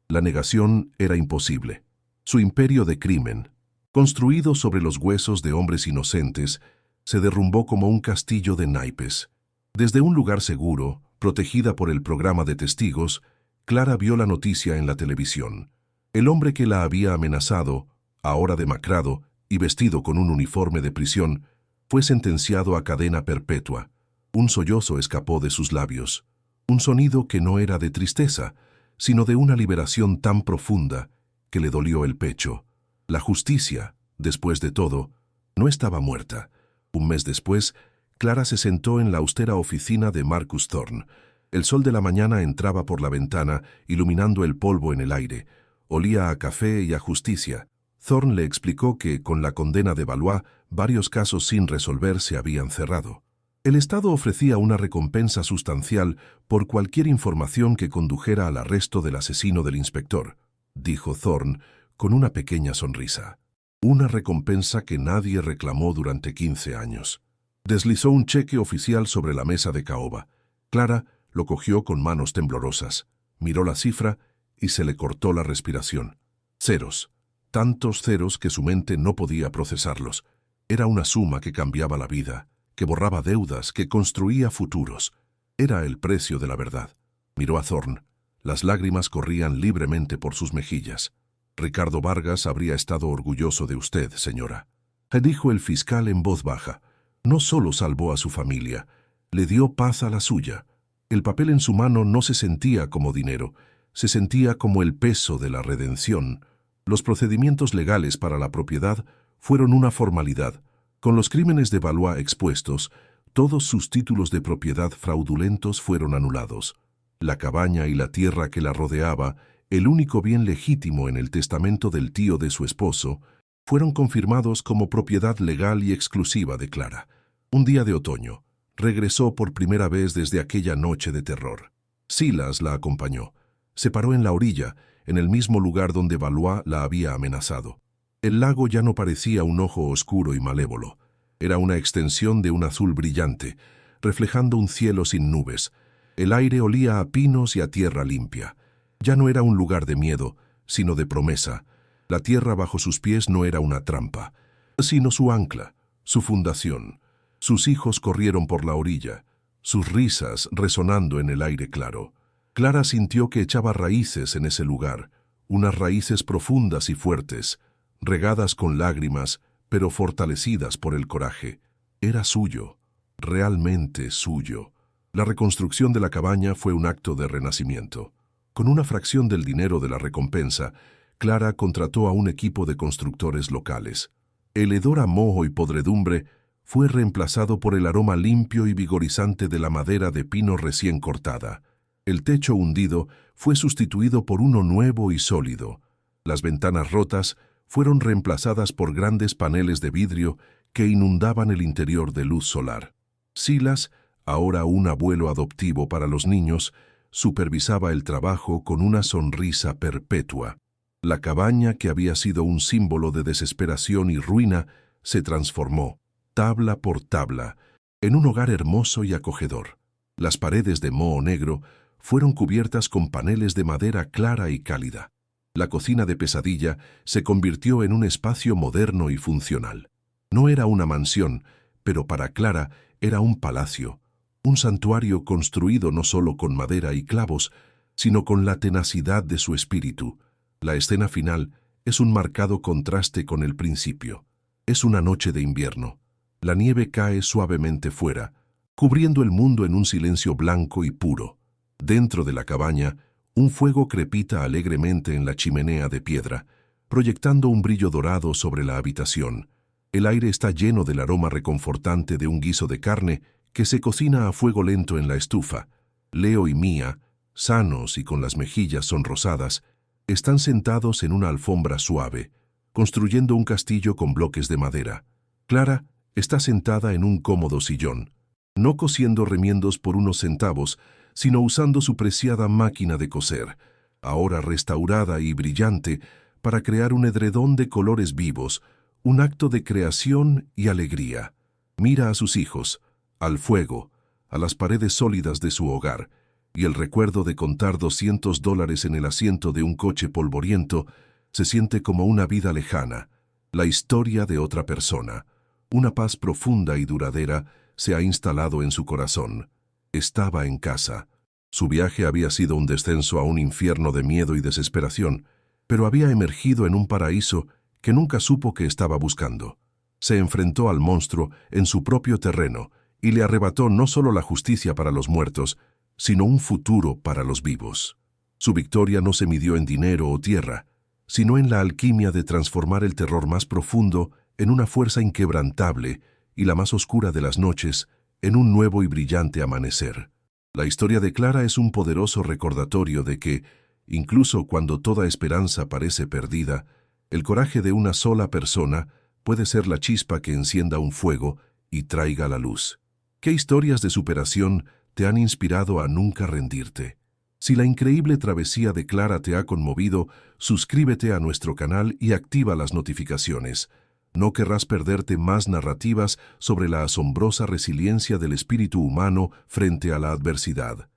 La negación era imposible. Su imperio de crimen, construido sobre los huesos de hombres inocentes, se derrumbó como un castillo de naipes. Desde un lugar seguro, protegida por el programa de testigos, Clara vio la noticia en la televisión. El hombre que la había amenazado, ahora demacrado y vestido con un uniforme de prisión, fue sentenciado a cadena perpetua. Un sollozo escapó de sus labios, un sonido que no era de tristeza, sino de una liberación tan profunda que le dolió el pecho. La justicia, después de todo, no estaba muerta. Un mes después, Clara se sentó en la austera oficina de Marcus Thorne. El sol de la mañana entraba por la ventana, iluminando el polvo en el aire. Olía a café y a justicia. Thorne le explicó que, con la condena de Valois, varios casos sin resolver se habían cerrado. El Estado ofrecía una recompensa sustancial por cualquier información que condujera al arresto del asesino del inspector, dijo Thorne con una pequeña sonrisa. Una recompensa que nadie reclamó durante 15 años. Deslizó un cheque oficial sobre la mesa de caoba. Clara lo cogió con manos temblorosas, miró la cifra y se le cortó la respiración. Ceros. Tantos ceros que su mente no podía procesarlos. Era una suma que cambiaba la vida, que borraba deudas, que construía futuros. Era el precio de la verdad. Miró a Thorne. Las lágrimas corrían libremente por sus mejillas. Ricardo Vargas habría estado orgulloso de usted, señora, dijo el fiscal en voz baja. No solo salvó a su familia, le dio paz a la suya. El papel en su mano no se sentía como dinero, se sentía como el peso de la redención. Los procedimientos legales para la propiedad fueron una formalidad. Con los crímenes de Valois expuestos, todos sus títulos de propiedad fraudulentos fueron anulados. La cabaña y la tierra que la rodeaba, el único bien legítimo en el testamento del tío de su esposo, fueron confirmados como propiedad legal y exclusiva de Clara. Un día de otoño, regresó por primera vez desde aquella noche de terror. Silas la acompañó. Se paró en la orilla, en el mismo lugar donde Valois la había amenazado. El lago ya no parecía un ojo oscuro y malévolo. Era una extensión de un azul brillante, reflejando un cielo sin nubes. El aire olía a pinos y a tierra limpia. Ya no era un lugar de miedo, sino de promesa. La tierra bajo sus pies no era una trampa, sino su ancla, su fundación. Sus hijos corrieron por la orilla, sus risas resonando en el aire claro. Clara sintió que echaba raíces en ese lugar, unas raíces profundas y fuertes, regadas con lágrimas, pero fortalecidas por el coraje. Era suyo, realmente suyo. La reconstrucción de la cabaña fue un acto de renacimiento. Con una fracción del dinero de la recompensa, Clara contrató a un equipo de constructores locales. El hedor a moho y podredumbre fue reemplazado por el aroma limpio y vigorizante de la madera de pino recién cortada. El techo hundido fue sustituido por uno nuevo y sólido. Las ventanas rotas fueron reemplazadas por grandes paneles de vidrio que inundaban el interior de luz solar. Silas, ahora un abuelo adoptivo para los niños, supervisaba el trabajo con una sonrisa perpetua. La cabaña, que había sido un símbolo de desesperación y ruina, se transformó, tabla por tabla, en un hogar hermoso y acogedor. Las paredes de moho negro fueron cubiertas con paneles de madera clara y cálida. La cocina de pesadilla se convirtió en un espacio moderno y funcional. No era una mansión, pero para Clara era un palacio, un santuario construido no solo con madera y clavos, sino con la tenacidad de su espíritu. La escena final es un marcado contraste con el principio. Es una noche de invierno. La nieve cae suavemente fuera, cubriendo el mundo en un silencio blanco y puro. Dentro de la cabaña, un fuego crepita alegremente en la chimenea de piedra, proyectando un brillo dorado sobre la habitación. El aire está lleno del aroma reconfortante de un guiso de carne que se cocina a fuego lento en la estufa. Leo y Mia, sanos y con las mejillas sonrosadas, están sentados en una alfombra suave, construyendo un castillo con bloques de madera. Clara está sentada en un cómodo sillón, no cosiendo remiendos por unos centavos, sino usando su preciada máquina de coser, ahora restaurada y brillante, para crear un edredón de colores vivos, un acto de creación y alegría. Mira a sus hijos, al fuego, a las paredes sólidas de su hogar, y el recuerdo de contar $200 en el asiento de un coche polvoriento se siente como una vida lejana, la historia de otra persona. Una paz profunda y duradera se ha instalado en su corazón. Estaba en casa. Su viaje había sido un descenso a un infierno de miedo y desesperación, pero había emergido en un paraíso que nunca supo que estaba buscando. Se enfrentó al monstruo en su propio terreno y le arrebató no solo la justicia para los muertos, sino un futuro para los vivos. Su victoria no se midió en dinero o tierra, sino en la alquimia de transformar el terror más profundo en una fuerza inquebrantable y la más oscura de las noches en un nuevo y brillante amanecer. La historia de Clara es un poderoso recordatorio de que, incluso cuando toda esperanza parece perdida, el coraje de una sola persona puede ser la chispa que encienda un fuego y traiga la luz. ¿Qué historias de superación te han inspirado a nunca rendirte? Si la increíble travesía de Clara te ha conmovido, suscríbete a nuestro canal y activa las notificaciones. No querrás perderte más narrativas sobre la asombrosa resiliencia del espíritu humano frente a la adversidad.